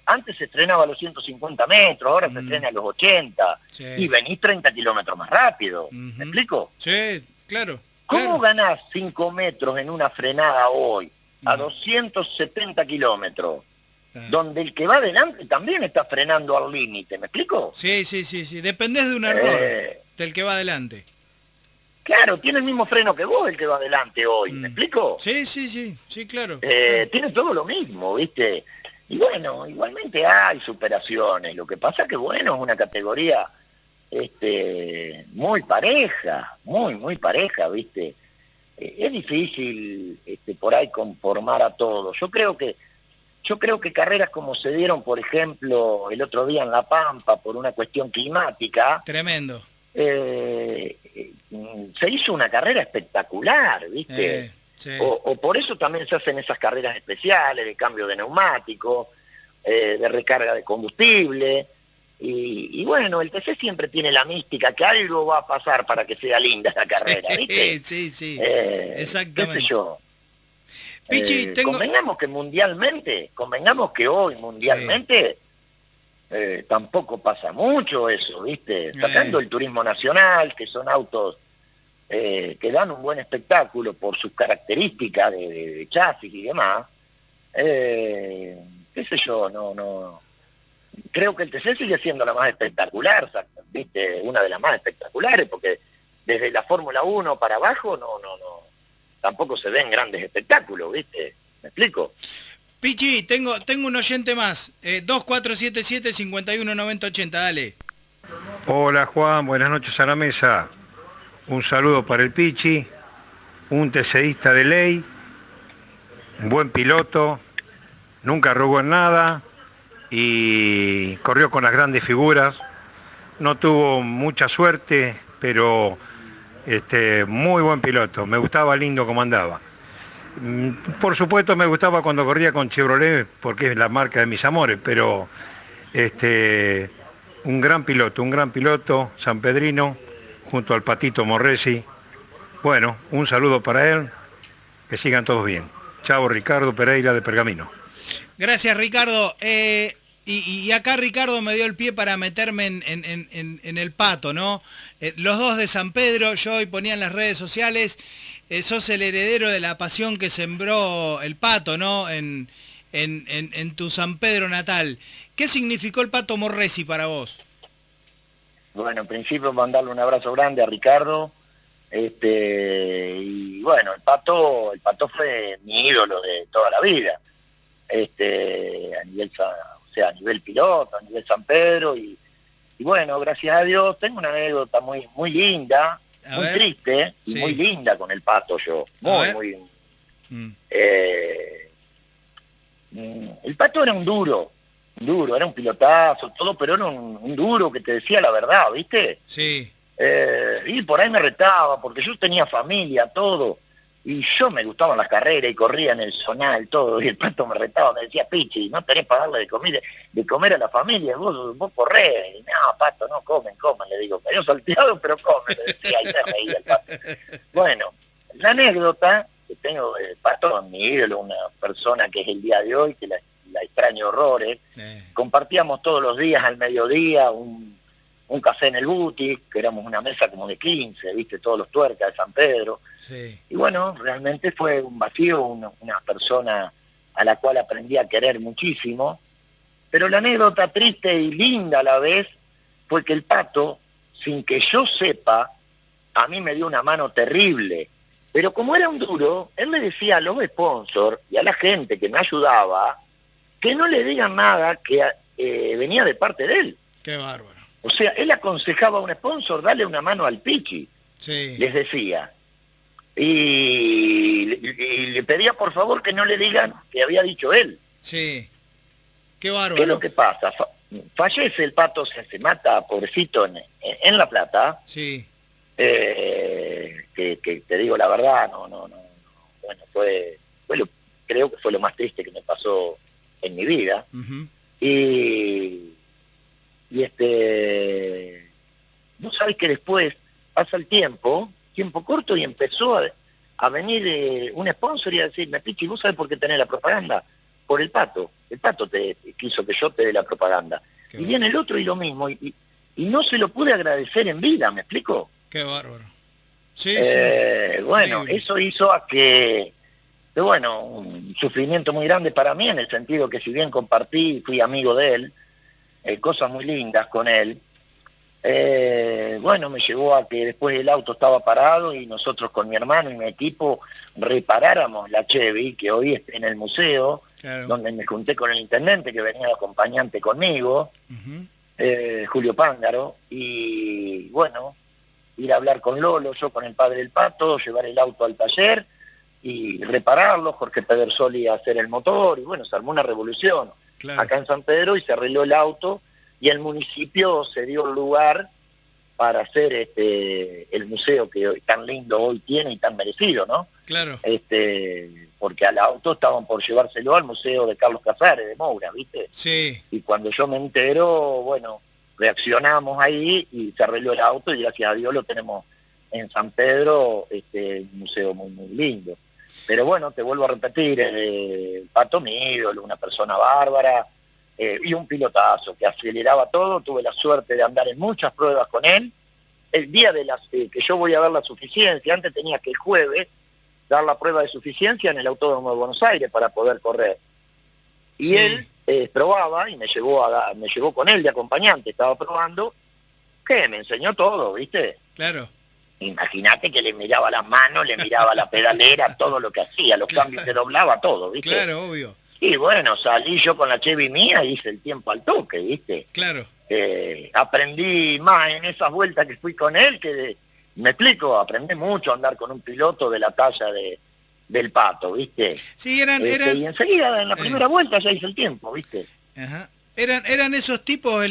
Antes se estrenaba a los 150 metros, ahora se estrena a los 80. Sí. Y venís 30 kilómetros más rápido. ¿Me explico? Sí, claro. ¿Cómo ganás 5 metros en una frenada hoy a 270 kilómetros? Donde el que va adelante también está frenando al límite, ¿me explico? Sí. Dependés de un error del que va adelante. Claro, tiene el mismo freno que vos el que va adelante hoy, ¿me explico? Sí, claro. Tiene todo lo mismo, ¿viste? Y bueno, igualmente hay superaciones. Lo que pasa que, bueno, es una categoría muy pareja, muy pareja, ¿viste? Es difícil por ahí conformar a todos. Yo creo que carreras como se dieron, por ejemplo, el otro día en La Pampa, por una cuestión climática... Tremendo. Se hizo una carrera espectacular, ¿viste? Sí. O por eso también se hacen esas carreras especiales de cambio de neumático, de recarga de combustible. Y bueno, el TC siempre tiene la mística que algo va a pasar para que sea linda la carrera, ¿viste? Sí. Exactamente. ¿Qué sé yo? Pichi, convengamos que hoy mundialmente tampoco pasa mucho eso, ¿viste? Sacando el turismo nacional, que son autos que dan un buen espectáculo por sus características de chasis y demás, qué sé yo, no. Creo que el TC sigue siendo la más espectacular, ¿viste? Una de las más espectaculares, porque desde la Fórmula 1 para abajo tampoco se ven grandes espectáculos, ¿viste? ¿Me explico? Pichi, tengo un oyente más. 2477-519080, dale. Hola Juan, buenas noches a la mesa. Un saludo para el Pichi, un TCista de ley, un buen piloto, nunca robó en nada y corrió con las grandes figuras. No tuvo mucha suerte, pero... muy buen piloto, me gustaba lindo como andaba. Por supuesto me gustaba cuando corría con Chevrolet, porque es la marca de mis amores, pero un gran piloto, sanpedrino, junto al Patito Morresi. Bueno, un saludo para él, que sigan todos bien. Chao, Ricardo Pereira de Pergamino. Gracias, Ricardo. Y acá Ricardo me dio el pie para meterme en el Pato, ¿no? Los dos de San Pedro, yo hoy ponía en las redes sociales, sos el heredero de la pasión que sembró el Pato, ¿no? En tu San Pedro natal. ¿Qué significó el Pato Morresi para vos? Bueno, en principio mandarle un abrazo grande a Ricardo. Y bueno, el Pato fue mi ídolo de toda la vida. A nivel piloto, a nivel San Pedro, y bueno, gracias a Dios, tengo una anécdota muy linda, muy triste, y muy linda con el Pato yo, muy... El Pato era un duro, era un pilotazo, todo, pero era un duro que te decía la verdad, ¿viste? Sí. Y por ahí me retaba, porque yo tenía familia, todo, Y yo me gustaban las carreras y corría en el zonal, todo, y el Pato me retaba, me decía, Pichi, no tenés para darle de comer a la familia, vos corrés. Y no, Pato, no, comen, le digo, medio salteado, pero comen, le decía, y se reía el Pato. Bueno, la anécdota que tengo, el Pato es mi ídolo, una persona que es el día de hoy, que la extraño horrores. Compartíamos todos los días al mediodía un café en el Buti, que éramos una mesa como de 15, viste, todos los tuercas de San Pedro. Sí. Y bueno, realmente fue un vacío, una persona a la cual aprendí a querer muchísimo. Pero la anécdota triste y linda a la vez fue que el Pato, sin que yo sepa, a mí me dio una mano terrible. Pero como era un duro, él me decía a los sponsors y a la gente que me ayudaba que no le digan nada que venía de parte de él. Qué bárbaro. O sea, él aconsejaba a un sponsor, dale una mano al Pichi, Sí. les decía. Y le pedía por favor que no le digan que había dicho él. Sí. Qué bárbaro. ¿Qué es lo que pasa? Fallece el Pato, se mata, pobrecito, en La Plata. Sí. Que te digo la verdad, no. Bueno, creo que fue lo más triste que me pasó en mi vida. Uh-huh. Y vos sabés que después pasa el tiempo corto, y empezó a venir un sponsor y a decirme, Pichi, ¿vos sabés por qué tenés la propaganda? Por el Pato. El Pato te quiso que yo te dé la propaganda. Qué y viene el otro y lo mismo. Y no se lo pude agradecer en vida, ¿me explico? Qué bárbaro. Sí, Bueno, increíble. eso hizo a que, bueno, un sufrimiento muy grande para mí, en el sentido que si bien compartí, fui amigo de él, cosas muy lindas con él, bueno, me llevó a que después el auto estaba parado y nosotros con mi hermano y mi equipo reparáramos la Chevy, que hoy está en el museo, Claro. donde me junté con el intendente que venía de acompañante conmigo, Uh-huh. Julio Pángaro, y bueno, ir a hablar con Lolo, yo con el padre del Pato, llevar el auto al taller y repararlo, Jorge Pedersoli a hacer el motor, y bueno, se armó una revolución Claro. acá en San Pedro y se arregló el auto, y el municipio se dio lugar para hacer el museo que hoy, tan lindo hoy tiene y tan merecido, ¿no? Claro. Porque al auto estaban por llevárselo al museo de Carlos Casares, de Moura, ¿viste? Sí. Y cuando yo me entero, bueno, reaccionamos ahí y se arregló el auto y gracias a Dios lo tenemos en San Pedro, un museo muy, muy lindo. Pero bueno, te vuelvo a repetir, el Pato mi ídolo, una persona bárbara, y un pilotazo que aceleraba todo. Tuve la suerte de andar en muchas pruebas con él. El día de que yo voy a dar la suficiencia, antes tenía que el jueves dar la prueba de suficiencia en el Autódromo de Buenos Aires para poder correr. Y Sí. él probaba y me llevó con él de acompañante, estaba probando, que me enseñó todo, ¿viste? Claro. Imagínate que le miraba las manos, le miraba la pedalera, todo lo que hacía, los cambios que doblaba, todo, ¿viste? Claro, obvio. Y bueno, salí yo con la Chevy mía y hice el tiempo al toque, ¿viste? Claro. Aprendí más en esas vueltas que fui con él que, me explico, aprendí mucho a andar con un piloto de la talla del Pato, ¿viste? Sí, eran... Y enseguida en la primera vuelta ya hice el tiempo, ¿viste? Ajá. Eran esos tipos,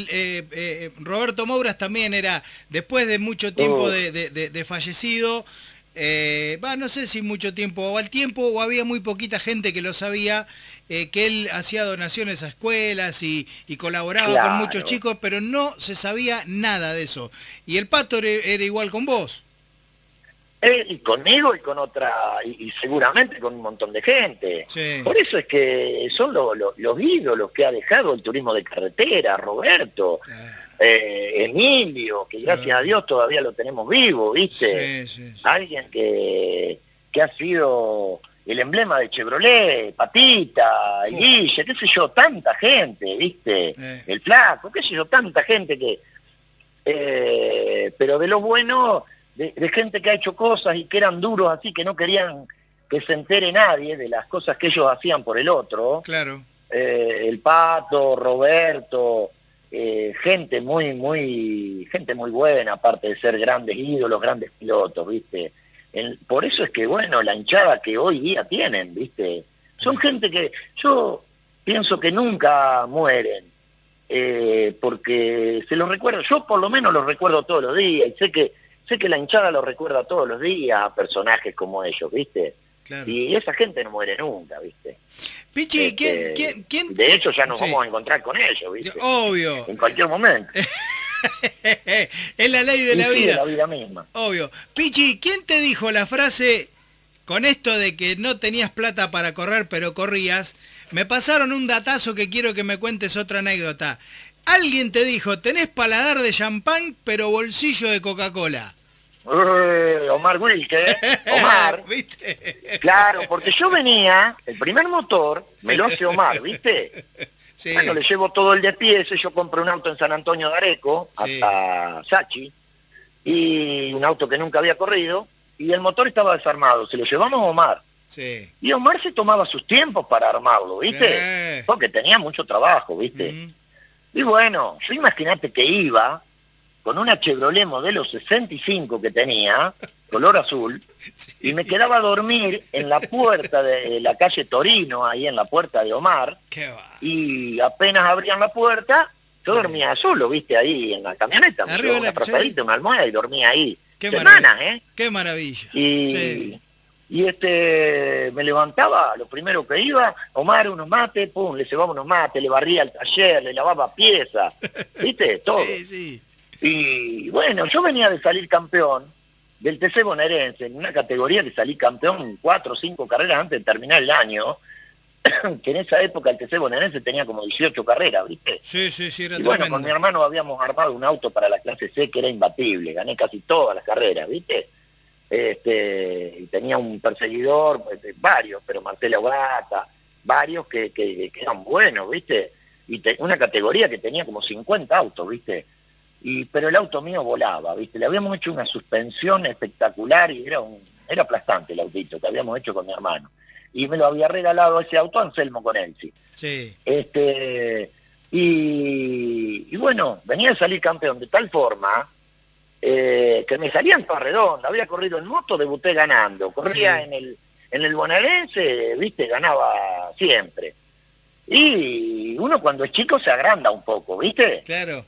Roberto Mouras también era, después de mucho tiempo de fallecido, no sé si mucho tiempo o al tiempo, o había muy poquita gente que lo sabía, que él hacía donaciones a escuelas y colaboraba Claro. con muchos chicos, pero no se sabía nada de eso. Y el Pato era igual con vos. Y conmigo y con otra, y seguramente con un montón de gente. Sí. Por eso es que son los ídolos que ha dejado el turismo de carretera, Roberto, Emilio, que gracias a Dios todavía lo tenemos vivo, ¿viste? Sí. Alguien que ha sido el emblema de Chevrolet, Patita, Guille, qué sé yo, tanta gente, ¿viste? El Flaco, qué sé yo, tanta gente que... pero de lo bueno... De gente que ha hecho cosas y que eran duros así, que no querían que se entere nadie de las cosas que ellos hacían por el otro. Claro. El Pato, Roberto, gente muy buena, aparte de ser grandes ídolos, grandes pilotos, ¿viste? Por eso es que, bueno, la hinchada que hoy día tienen, ¿viste? Son gente que yo pienso que nunca mueren, porque se los recuerdo, yo por lo menos los recuerdo todos los días, y sé que la hinchada lo recuerda todos los días a personajes como ellos, ¿viste? claro. Y esa gente no muere nunca, ¿viste? Pichi, ¿quién? De hecho ya nos Sí. vamos a encontrar con ellos, ¿viste? Obvio. En cualquier momento. Es la ley de Y la sí, de vida. la vida misma. Obvio. Pichi, ¿quién te dijo la frase con esto de que no tenías plata para correr pero corrías? Me pasaron un datazo que quiero que me cuentes otra anécdota. Alguien te dijo, tenés paladar de champán pero bolsillo de Coca-Cola. Omar Wilke, Omar. ¿Viste? Claro, porque yo venía, el primer motor me lo hace Omar, ¿viste? Sí. Bueno, le llevo todo el despiece, yo compré un auto en San Antonio de Areco, Sí. hasta Sachi, y un auto que nunca había corrido, y el motor estaba desarmado, se lo llevamos a Omar. Sí. Y Omar se tomaba sus tiempos para armarlo, ¿viste? Sí. Porque tenía mucho trabajo, ¿viste? Mm. Y bueno, yo imagínate que iba con una Chevrolet modelo 65 que tenía, color azul, y me quedaba a dormir en la puerta de la calle Torino, ahí en la puerta de Omar, Qué va. y apenas abrían la puerta, yo dormía solo, ¿viste? Ahí en la camioneta, me Arriba llevaba de la- una frazadita, una almohada y dormía ahí. Qué Semanas, maravilla. Qué maravilla. Y, Sí. y me levantaba, lo primero que iba, Omar unos mates, pum, le cebaba unos mates, le barría el taller, le lavaba piezas, ¿viste? Todo. Sí, sí. Y bueno, yo venía de salir campeón del TC bonaerense, en una categoría que salí campeón 4 o 5 carreras antes de terminar el año, que en esa época el TC bonaerense tenía como 18 carreras, ¿viste? Sí, sí, sí, era Y bueno, tremendo. con mi hermano habíamos armado un auto para la clase C que era imbatible, gané casi todas las carreras, ¿viste? Y tenía un perseguidor, varios, pero Marcelo Gata, varios que eran buenos, ¿viste? Y una categoría que tenía como 50 autos, ¿viste? Pero el auto mío volaba, ¿viste? Le habíamos hecho una suspensión espectacular y era aplastante el autito que habíamos hecho con mi hermano. Y me lo había regalado ese auto a Anselmo Conelsi. Sí. Y bueno, venía a salir campeón de tal forma que me salían toda redonda. Había corrido en moto, debuté ganando. Corría Sí. en el bonaerense, ¿viste? Ganaba siempre. Y uno cuando es chico se agranda un poco, ¿viste? Claro.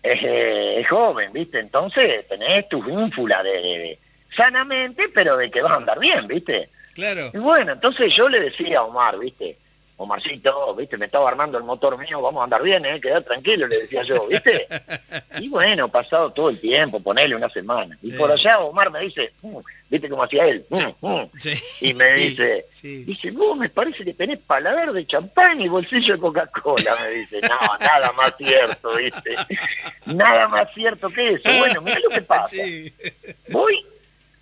Es joven, ¿viste? Entonces tenés tu ínfula de sanamente, pero de que vas a andar bien, ¿viste? Claro. Y bueno, entonces yo le decía a Omar, ¿viste? Omarcito, ¿viste? Me estaba armando el motor mío, vamos a andar bien, quedá tranquilo, le decía yo, ¿viste? Y bueno, pasado todo el tiempo, ponele una semana. Y Sí. por allá Omar me dice, ¿viste cómo hacía él? Sí. Y me dice, Sí. vos me parece que tenés paladar de champán y bolsillo de Coca-Cola, me dice. No, nada más cierto, ¿viste? Nada más cierto que eso. Bueno, mirá lo que pasa. Sí. Voy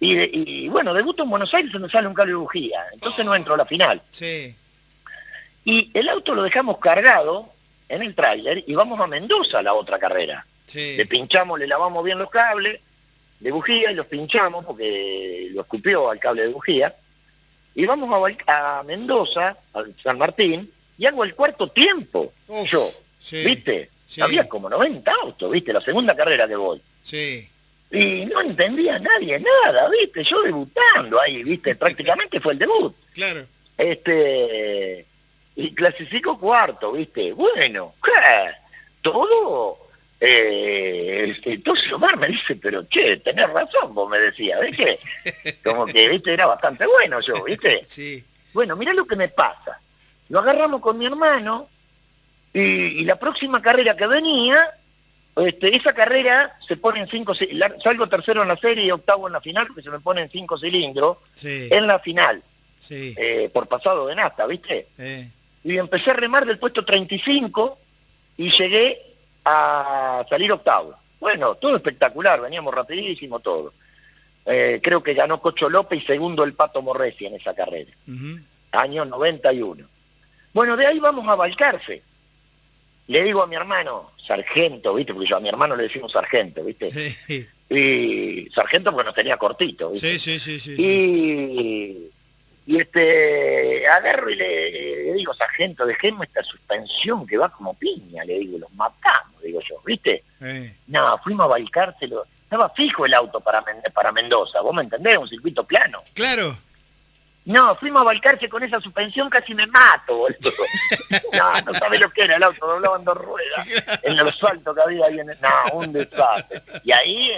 y bueno, debuto en Buenos Aires, se me sale un cable de bujía. Entonces no entro a la final. Sí. Y el auto lo dejamos cargado en el tráiler y vamos a Mendoza a la otra carrera. Sí. Le pinchamos, le lavamos bien los cables de bujía y los pinchamos porque lo escupió al cable de bujía. Y vamos a Mendoza, a San Martín, y hago el cuarto tiempo. Uf, yo, sí, ¿viste? sí. Había como 90 autos, ¿viste? La segunda carrera que voy. Sí. Y no entendía nadie nada, ¿viste? Yo debutando ahí, ¿viste? Prácticamente fue el debut. Claro. Y clasifico cuarto, ¿viste? Bueno, ¿qué? Todo. Entonces Omar me dice, pero che, tenés razón, vos me decías, ¿viste? Como que, ¿viste? Era bastante bueno yo, ¿viste? Sí. Bueno, mirá lo que me pasa. Lo agarramos con mi hermano y la próxima carrera que venía, esa carrera se pone en 5, salgo tercero en la serie y octavo en la final porque se me pone en 5 cilindros Sí. en la final, Sí. por pasado de nafta, ¿viste? Y empecé a remar del puesto 35 y llegué a salir octavo. Bueno, todo espectacular, veníamos rapidísimo todo. Creo que ganó Cocho López y segundo el Pato Morresi en esa carrera, Ujú. año 91. Bueno, de ahí vamos a Balcarce. Le digo a mi hermano, sargento, ¿viste? Porque yo a mi hermano le decimos sargento, ¿viste? Sí. Y sargento porque nos tenía cortito, ¿viste? Sí, sí, sí, sí. Y agarro y le digo, sargento, dejemos esta suspensión que va como piña, le digo, los matamos, digo yo, ¿viste? No, fuimos a Balcárselo, estaba fijo el auto para Mendoza, ¿vos me entendés? Un circuito plano. Claro. No, fuimos a Balcarce con esa suspensión, casi me mato, boludo. No sabés lo que era el auto, doblaban 2 ruedas, en el asfalto que había ahí, no, un desastre. Y ahí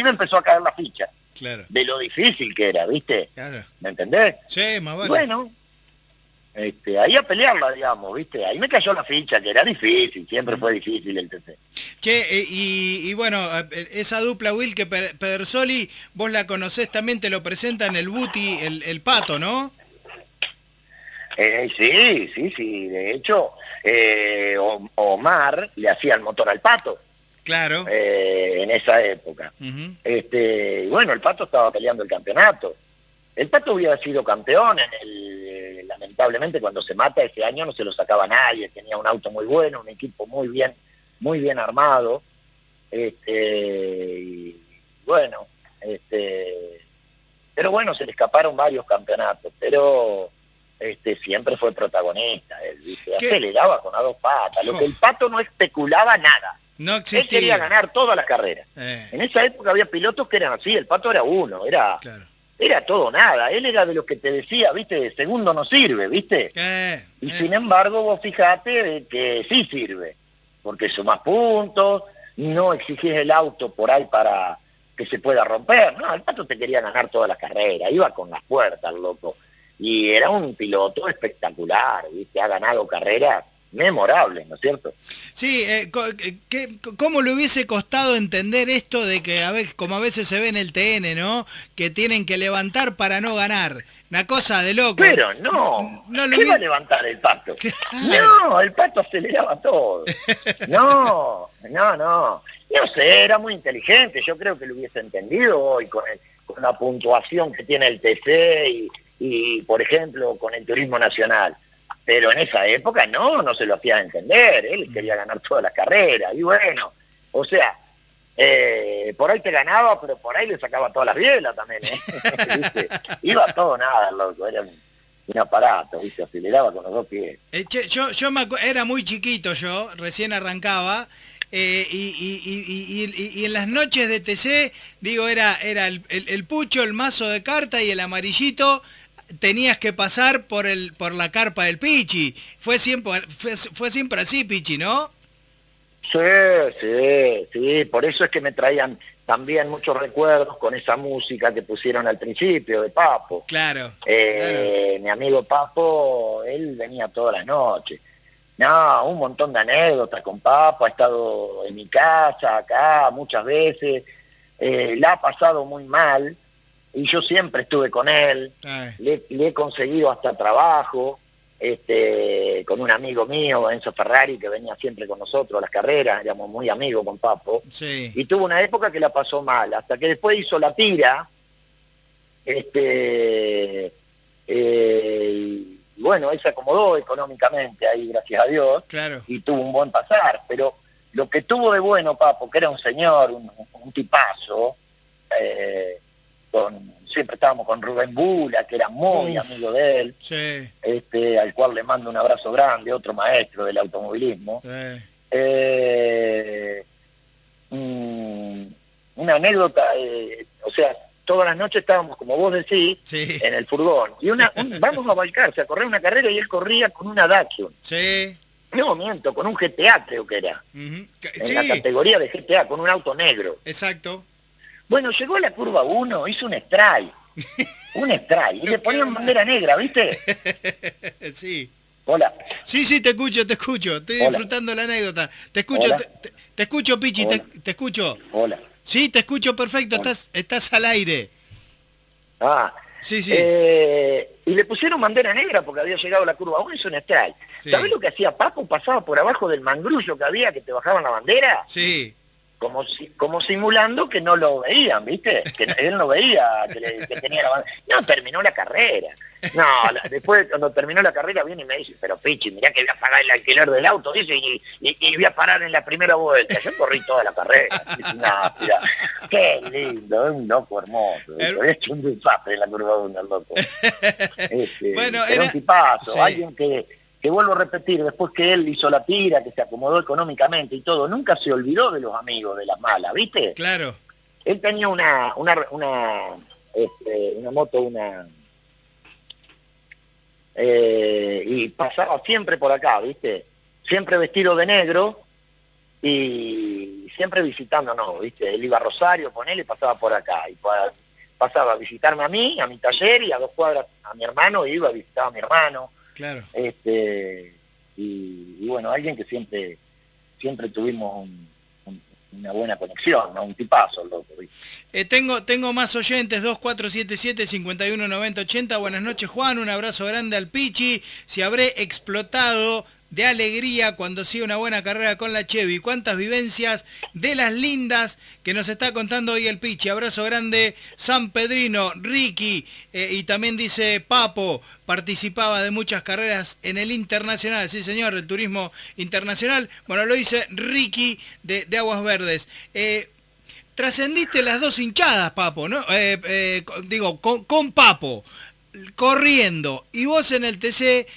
me empezó a caer la ficha. Claro. de lo difícil que era, ¿viste? Claro. ¿Me entendés? Sí, más vale. Bueno, ahí a pelearla, digamos, ¿viste? Ahí me cayó la ficha, que era difícil, siempre fue difícil el TC. Che, y bueno, esa dupla Wilke Pedersoli, vos la conocés también, te lo presenta en el Buti, el Pato, ¿no? Sí, de hecho, Omar le hacía el motor al Pato. Claro. En esa época. Uh-huh. Y bueno, el Pato estaba peleando el campeonato. El Pato hubiera sido campeón lamentablemente cuando se mata ese año no se lo sacaba nadie, tenía un auto muy bueno, un equipo muy bien armado, y bueno, pero bueno, se le escaparon varios campeonatos, pero siempre fue protagonista, él, ¿viste? Aceleraba con las dos patas, lo que el Pato no especulaba nada. No existía. Él quería ganar todas las carreras. En esa época había pilotos que eran así, el Pato era uno, Claro. Era todo nada, él era de los que te decía, viste, segundo no sirve, viste. Y sin embargo vos fijate que sí sirve, porque sumás puntos, no exigís el auto por ahí para que se pueda romper, no, el Pato te quería ganar todas las carreras, iba con las puertas, loco. Y era un piloto espectacular, viste, ha ganado carreras memorables, ¿no es cierto? Sí, ¿cómo le hubiese costado entender esto de que como a veces se ve en el TN, ¿no? Que tienen que levantar para no ganar. Una cosa de loco. Pero no ¿qué va a levantar el Pato? No, el Pato aceleraba todo. No sé, era muy inteligente, yo creo que lo hubiese entendido hoy con la puntuación que tiene el TC y por ejemplo, con el turismo nacional. Pero en esa época no se lo hacía entender, él quería ganar todas las carreras, y bueno, o sea, por ahí te ganaba, pero por ahí le sacaba todas las bielas también, ¿viste? Iba todo nada, loco, era un aparato, ¿viste? Aceleraba con los dos pies. Yo era muy chiquito yo, recién arrancaba, y en las noches de TC, digo, era el pucho, el mazo de carta y el amarillito. Tenías que pasar por la carpa del Pichi. Fue siempre así, Pichi, ¿no? Sí, por eso es que me traían también muchos recuerdos con esa música que pusieron al principio de Papo. Claro. Mi amigo Papo, él venía todas las noches. No, un montón de anécdotas con Papo, ha estado en mi casa, acá, muchas veces. La ha pasado muy mal. Y yo siempre estuve con él, le he conseguido hasta trabajo, con un amigo mío, Enzo Ferrari, que venía siempre con nosotros a las carreras, éramos muy amigos con Papo, sí. Y tuvo una época que la pasó mal, hasta que después hizo la tira, y bueno, él se acomodó económicamente ahí, gracias a Dios, claro. Y tuvo un buen pasar, pero lo que tuvo de bueno Papo, que era un señor, un tipazo, siempre estábamos con Rubén Bula, que era muy amigo de él, sí. Al cual le mando un abrazo grande, otro maestro del automovilismo. Una anécdota, o sea, todas las noches estábamos, como vos decís, sí. En el furgón, y vamos a Balcarce a correr una carrera y él corría con una Datsun. Sí. No, miento, con un GTA creo que era. Uh-huh. En la categoría de GTA, con un auto negro. Exacto. Bueno, llegó a la curva 1, hizo un strike, y le ponían bandera negra, ¿viste? Sí. Hola. Sí, te escucho, estoy disfrutando la anécdota. Te escucho, te escucho, Pichi, te escucho. Hola. Sí, te escucho perfecto, estás al aire. Sí. Y le pusieron bandera negra porque había llegado a la curva 1, hizo un strike. Sí. ¿Sabés lo que hacía Papo? Pasaba por abajo del mangrullo que había, que te bajaban la bandera. Sí. Como simulando que no lo veían, ¿viste? Que él no veía que tenía la bandera. No, terminó la carrera. No, después cuando terminó la carrera viene y me dice, pero Pichi, mirá que voy a pagar el alquiler del auto, dice, y voy a parar en la primera vuelta. Yo corrí toda la carrera. Dice, no, mirá, qué lindo, es un loco hermoso. He hecho un desastre en la curva 1, el loco. Bueno, era un tipazo, sí. Alguien que vuelvo a repetir, después que él hizo la tira, que se acomodó económicamente y todo, nunca se olvidó de los amigos, de las malas, ¿viste? Claro. Él tenía una moto, y pasaba siempre por acá, ¿viste? Siempre vestido de negro y siempre visitándonos, ¿viste? Él iba a Rosario con él y pasaba por acá. Y pasaba a visitarme a mí, a mi taller, y a 2 cuadras a mi hermano, iba a visitar a mi hermano. Claro. Y bueno, alguien que siempre tuvimos una buena conexión, ¿no? Un tipazo, loco. Tengo más oyentes, 2477-519080. Buenas noches, Juan, un abrazo grande al Pichi. Si habré explotado de alegría cuando sigue una buena carrera con la Chevy. Cuántas vivencias de las lindas que nos está contando hoy el Pichi. Abrazo grande, San Pedrino, Ricky, y también dice Papo, participaba de muchas carreras en el internacional, sí señor, el turismo internacional. Bueno, lo dice Ricky de Aguas Verdes. Trascendiste las 2 hinchadas, Papo, ¿no? Con Papo, corriendo, y vos en el TC...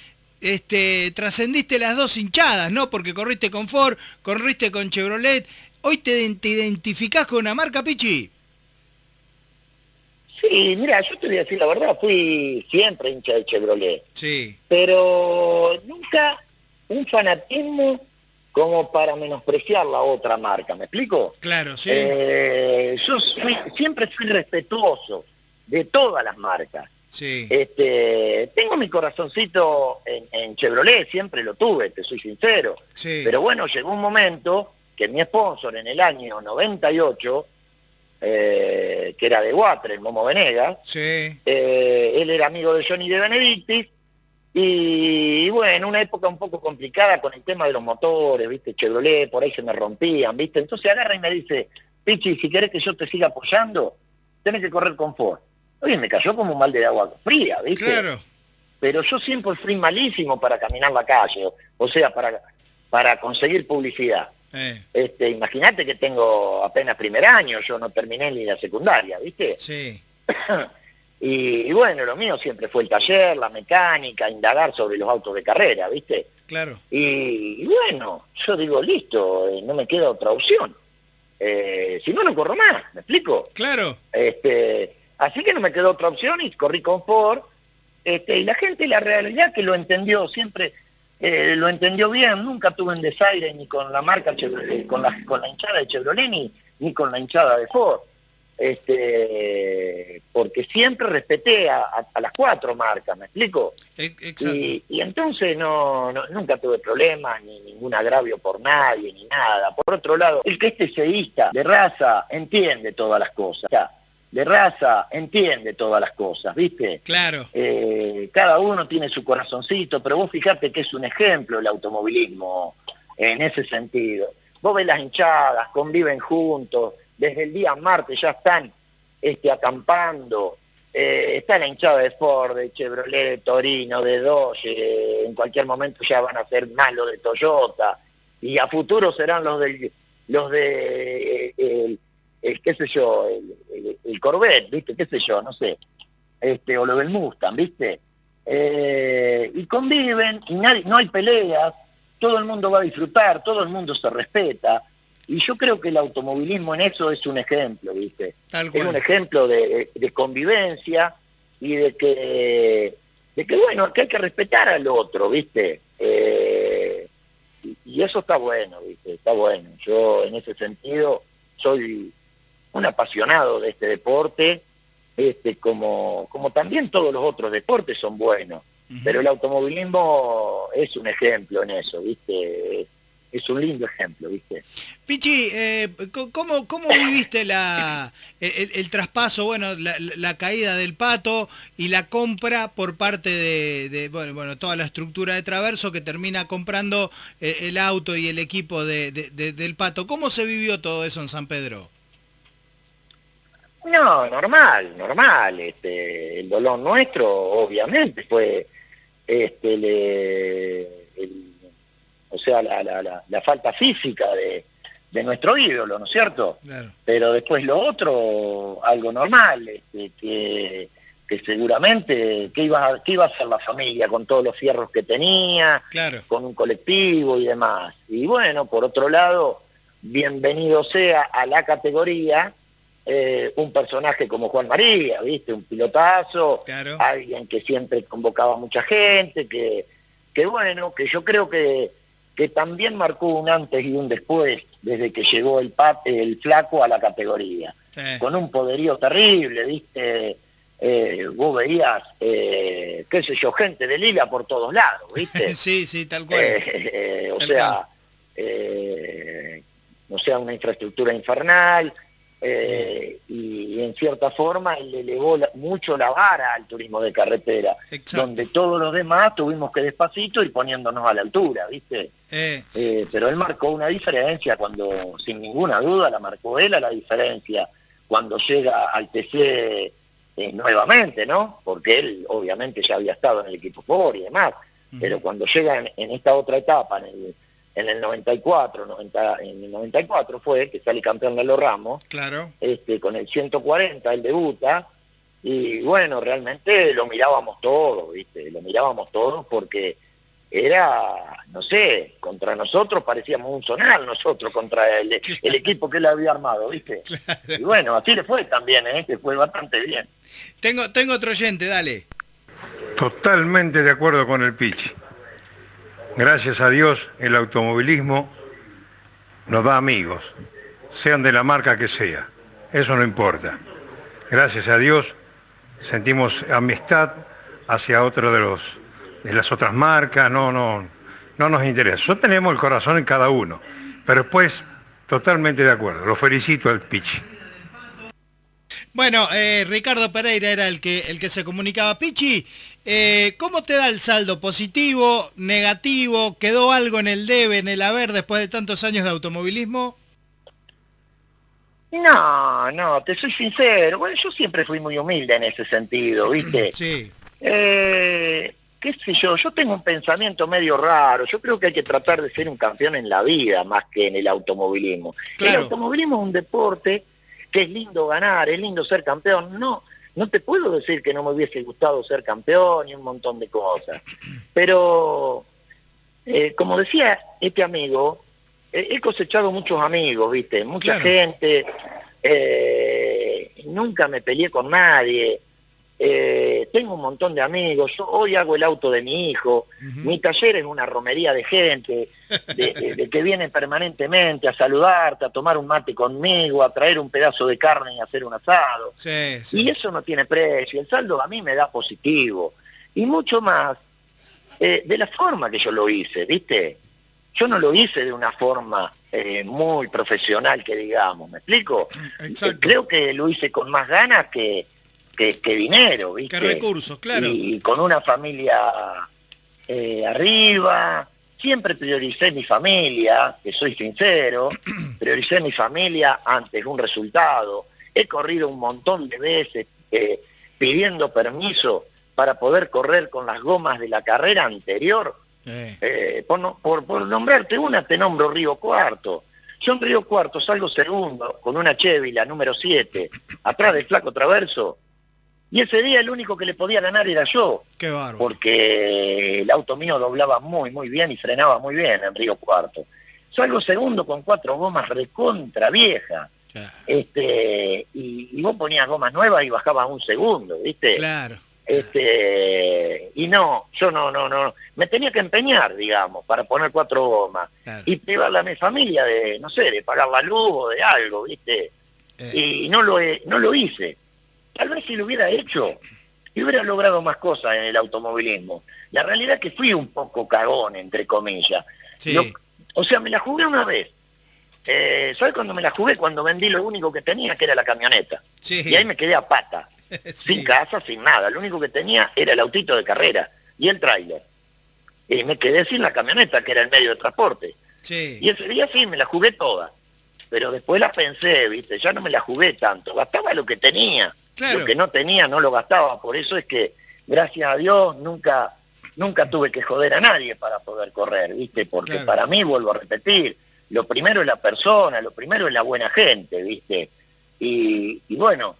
trascendiste las 2 hinchadas, ¿no? Porque corriste con Ford, corriste con Chevrolet. ¿Hoy te identificás con una marca, Pichi? Sí, mira, yo te voy a decir la verdad, fui siempre hincha de Chevrolet. Sí. Pero nunca un fanatismo como para menospreciar la otra marca, ¿me explico? Claro, sí. Yo siempre fui respetuoso de todas las marcas. Sí. Tengo mi corazoncito en Chevrolet, siempre lo tuve, te soy sincero. Sí. Pero bueno, llegó un momento que mi sponsor en el año 98, que era de Water, el Momo Venegas, Sí. Él era amigo de Johnny de Benedictis, y bueno, una época un poco complicada con el tema de los motores, ¿viste? Chevrolet, por ahí se me rompían, ¿viste? Entonces agarra y me dice, Pichi, si querés que yo te siga apoyando, tenés que correr con Ford. Oye, me cayó como un balde de agua fría, ¿viste? Claro. Pero yo siempre fui malísimo para caminar la calle, o sea, para conseguir publicidad. Imagínate que tengo apenas primer año, yo no terminé ni la secundaria, ¿viste? Sí. y bueno, lo mío siempre fue el taller, la mecánica, indagar sobre los autos de carrera, ¿viste? Claro. Y bueno, yo digo, listo, no me queda otra opción. Si no, no corro más, ¿me explico? Claro. Así que no me quedó otra opción y corrí con Ford. Y la gente, la realidad que lo entendió, siempre lo entendió bien. Nunca tuve un desaire ni con la marca Chevrolet, con la hinchada de Chevrolet ni con la hinchada de Ford. Porque siempre respeté a las 4 marcas, ¿me explico? Exacto. Y entonces nunca tuve problemas, ni ningún agravio por nadie, ni nada. Por otro lado, el que es TCista de raza entiende todas las cosas. O sea, de raza entiende todas las cosas, ¿viste? Claro. Cada uno tiene su corazoncito, pero vos fijate que es un ejemplo el automovilismo en ese sentido. Vos ves las hinchadas, conviven juntos, desde el día martes ya están acampando, está la hinchada de Ford, de Chevrolet, de Torino, de Dodge, en cualquier momento ya van a ser más los de Toyota, y a futuro serán los de qué sé yo, el Corvette, ¿viste? Qué sé yo, no sé, o lo del Mustang, ¿viste? Y conviven, y no hay peleas, todo el mundo va a disfrutar, todo el mundo se respeta, y yo creo que el automovilismo en eso es un ejemplo, ¿viste? Tal cual. Es un ejemplo de convivencia y de que bueno, que hay que respetar al otro, ¿viste? Y eso está bueno, ¿viste? Está bueno. Yo en ese sentido soy un apasionado de este deporte, como también todos los otros deportes son buenos, pero el automovilismo es un ejemplo en eso, ¿viste? Es un lindo ejemplo, ¿viste? Pichi, ¿cómo viviste el traspaso, bueno, la caída del Pato y la compra por parte de bueno, toda la estructura de Traverso que termina comprando el auto y el equipo del Pato? ¿Cómo se vivió todo eso en San Pedro? No, normal. El dolor nuestro, obviamente, fue o sea, la falta física de nuestro ídolo, ¿no es cierto? Claro. Pero después lo otro, algo normal, que seguramente, ¿qué iba a hacer la familia con todos los fierros que tenía? Claro. Con un colectivo y demás. Y bueno, por otro lado, bienvenido sea a la categoría un personaje como Juan María, ¿viste? Un pilotazo, claro. Alguien que siempre convocaba a mucha gente, que bueno, que yo creo que también marcó un antes y un después desde que llegó el flaco a la categoría. Con un poderío terrible, ¿viste? Vos veías, qué sé yo, gente de Lila por todos lados, ¿viste? Sí, sí, tal cual. O sea, una infraestructura infernal, y en cierta forma le elevó mucho la vara al turismo de carretera, donde todos los demás tuvimos que despacito ir poniéndonos a la altura, ¿viste? Pero él marcó una diferencia cuando, sin ninguna duda, la marcó él a la diferencia cuando llega al TC nuevamente, ¿no? Porque él obviamente ya había estado en el equipo Ford y demás, pero cuando llega en esta otra etapa, en el 94, en el 94 fue que sale campeón de los Ramos, claro. Con el 140 él debuta, y bueno, realmente lo mirábamos todos, ¿viste? Lo mirábamos todos porque era, no sé, contra nosotros parecíamos un sonar nosotros, contra el equipo que él había armado, ¿viste? Claro. Y bueno, así le fue también, que fue bastante bien. Tengo otro oyente, dale. Totalmente de acuerdo con el Pichi. Gracias a Dios el automovilismo nos da amigos, sean de la marca que sea, eso no importa. Gracias a Dios sentimos amistad hacia otro de las otras marcas, no nos interesa. Nosotros tenemos el corazón en cada uno, pero después totalmente de acuerdo, lo felicito al Pichi. Bueno, Ricardo Pereira era el que se comunicaba. Pichi, ¿cómo te da el saldo? ¿Positivo? ¿Negativo? ¿Quedó algo en el debe, en el haber después de tantos años de automovilismo? No, te soy sincero. Bueno, yo siempre fui muy humilde en ese sentido, ¿viste? Sí. Qué sé yo tengo un pensamiento medio raro. Yo creo que hay que tratar de ser un campeón en la vida más que en el automovilismo. Claro. El automovilismo es un deporte que es lindo ganar, es lindo ser campeón. No te puedo decir que no me hubiese gustado ser campeón y un montón de cosas. Pero, como decía este amigo, he cosechado muchos amigos, ¿viste? Mucha gente, nunca me peleé con nadie. Tengo un montón de amigos. Yo hoy hago el auto de mi hijo. Mi taller es una romería de gente de que viene permanentemente a saludarte, a tomar un mate conmigo, a traer un pedazo de carne y a hacer un asado. Sí. Y eso no tiene precio. El saldo a mí me da positivo. Y mucho más de la forma que yo lo hice, ¿viste? Yo no lo hice de una forma muy profesional, que digamos. ¿Me explico? Creo que lo hice con más ganas que dinero, ¿viste? Que recursos, claro. Y con una familia arriba. Siempre prioricé mi familia, que soy sincero, prioricé mi familia antes un resultado. He corrido un montón de veces pidiendo permiso para poder correr con las gomas de la carrera anterior. Por nombrarte una, te nombro Río Cuarto. Yo en Río Cuarto salgo segundo con una Chevy, la número 7, atrás del Flaco Traverso. Y ese día el único que le podía ganar era yo. Qué bárbaro. Porque el auto mío doblaba muy bien y frenaba muy bien en Río Cuarto. Salgo segundo con 4 gomas recontra viejas. Claro. Y vos ponías gomas nuevas y bajabas un segundo, ¿viste? Claro. Y yo no. Me tenía que empeñar, digamos, para poner 4 gomas. Claro. Y privarle a mi familia de, no sé, de pagar la luz o de algo, ¿viste? Y no lo hice. Tal vez si lo hubiera hecho, hubiera logrado más cosas en el automovilismo. La realidad es que fui un poco cagón, entre comillas. Sí. O sea, me la jugué una vez. ¿Sabes cuándo me la jugué? Cuando vendí lo único que tenía, que era la camioneta. Sí. Y ahí me quedé a pata. Sí. Sin casa, sin nada. Lo único que tenía era el autito de carrera y el tráiler. Y me quedé sin la camioneta, que era el medio de transporte. Sí. Y ese día sí, me la jugué toda. Pero después la pensé, ¿viste? Ya no me la jugué tanto. Gastaba lo que tenía. Claro. Lo que no tenía no lo gastaba. Por eso es que, gracias a Dios, nunca tuve que joder a nadie para poder correr, ¿viste? Porque claro, para mí, vuelvo a repetir, lo primero es la persona, lo primero es la buena gente, ¿viste? Y bueno,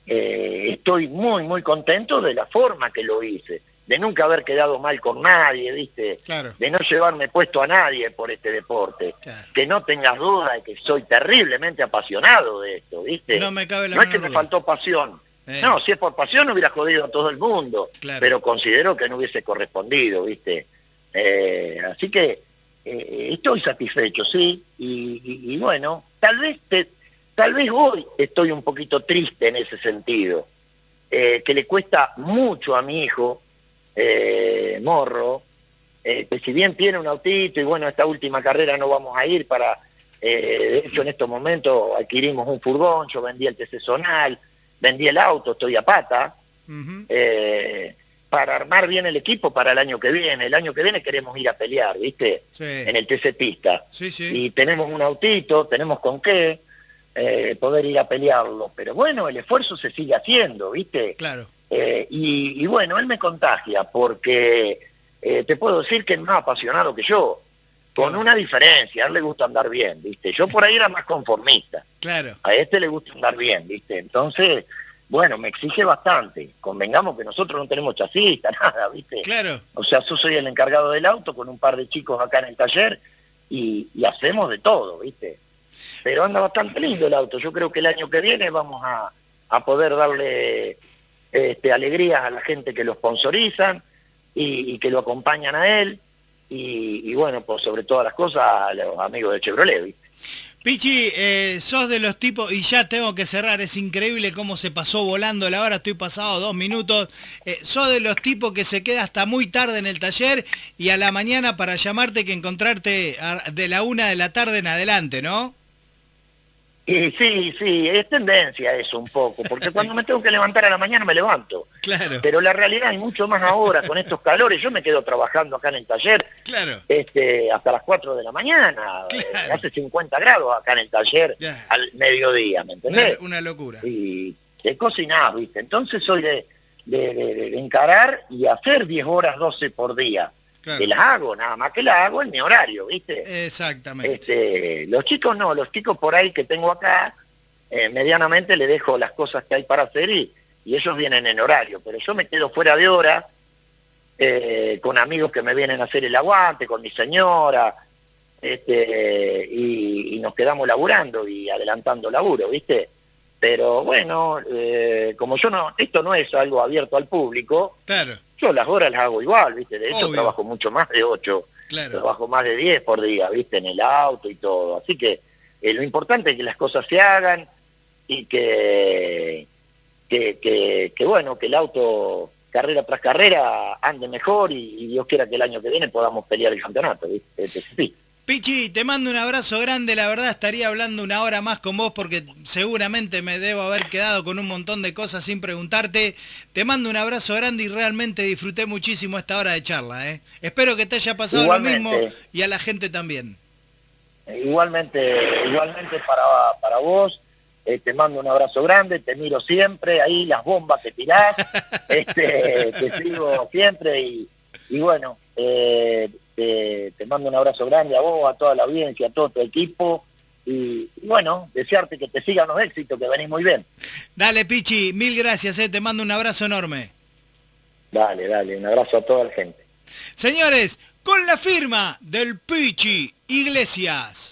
estoy muy contento de la forma que lo hice, de nunca haber quedado mal con nadie, ¿viste? Claro. De no llevarme puesto a nadie por este deporte. Claro. Que no tengas duda de que soy terriblemente apasionado de esto, ¿viste? No me cabe la No es que duda. me faltó pasión. No, si es por pasión hubiera jodido a todo el mundo, claro, pero considero que no hubiese correspondido, ¿viste? Así que estoy satisfecho, sí, y bueno, tal vez hoy estoy un poquito triste en ese sentido, que le cuesta mucho a mi hijo, Morro, que si bien tiene un autito y bueno, esta última carrera no vamos a ir de hecho en estos momentos adquirimos un furgón, yo vendí el TC Zonal, vendí el auto, estoy a pata, para armar bien el equipo para el año que viene. El año que viene queremos ir a pelear, ¿viste? Sí. En el TC Pista. Sí, sí. Y tenemos un autito, tenemos con qué poder ir a pelearlo. Pero bueno, el esfuerzo se sigue haciendo, ¿viste? Claro. Y bueno, él me contagia porque te puedo decir que es más apasionado que yo, con una diferencia. A él le gusta andar bien, ¿viste? Yo por ahí era más conformista. Claro. A este le gusta andar bien, ¿viste? Entonces, bueno, me exige bastante. Convengamos que nosotros no tenemos chasista, nada, ¿viste? Claro. O sea, yo soy el encargado del auto con un par de chicos acá en el taller y hacemos de todo, ¿viste? Pero anda bastante lindo el auto. Yo creo que el año que viene vamos a poder darle alegrías a la gente que lo sponsorizan y que lo acompañan a él. Y bueno, pues sobre todas las cosas a los amigos de Chevrolet, ¿viste? Pichi, sos de los tipos, y ya tengo que cerrar, es increíble cómo se pasó volando la hora, estoy pasado 2 minutos, sos de los tipos que se queda hasta muy tarde en el taller y a la mañana para llamarte que encontrarte de la 1 de la tarde en adelante, ¿no? Y sí, es tendencia eso un poco, porque cuando me tengo que levantar a la mañana me levanto. Claro. Pero la realidad, y mucho más ahora con estos calores, yo me quedo trabajando acá en el taller Claro. Hasta las 4 de la mañana. Claro. Hace 50 grados acá en el taller al mediodía, ¿me entendés? Una locura. Y te cocinás, ¿viste? Entonces soy de encarar y hacer 10 horas, 12 por día. Claro. Que las hago, nada más que las hago en mi horario, ¿viste? Exactamente. Los chicos no, los chicos por ahí que tengo acá, medianamente le dejo las cosas que hay para hacer y ellos vienen en horario, pero yo me quedo fuera de hora, con amigos que me vienen a hacer el aguante, con mi señora, y nos quedamos laburando y adelantando laburo, ¿viste? Pero bueno, como esto no es algo abierto al público, Claro. yo las horas las hago igual, ¿viste? De hecho Obvio. trabajo mucho más de 8, Claro. trabajo más de 10 por día, ¿viste? En el auto y todo. Así que lo importante es que las cosas se hagan y que bueno, que el auto carrera tras carrera ande mejor y Dios quiera que el año que viene podamos pelear el campeonato, ¿viste? Sí. Pichi, te mando un abrazo grande, la verdad estaría hablando una hora más con vos porque seguramente me debo haber quedado con un montón de cosas sin preguntarte. Te mando un abrazo grande y realmente disfruté muchísimo esta hora de charla, ¿eh? Espero que te haya pasado Igualmente. lo mismo y a la gente también. Igualmente para vos, te mando un abrazo grande, te miro siempre, ahí las bombas que tirás, te sigo siempre y bueno, te mando un abrazo grande a vos, a toda la audiencia, a todo tu equipo y bueno, desearte que te sigan los éxitos, que venís muy bien. Dale, Pichi, mil gracias, te mando un abrazo enorme. Dale, un abrazo a toda la gente. Señores, con la firma del Pichi Iglesias.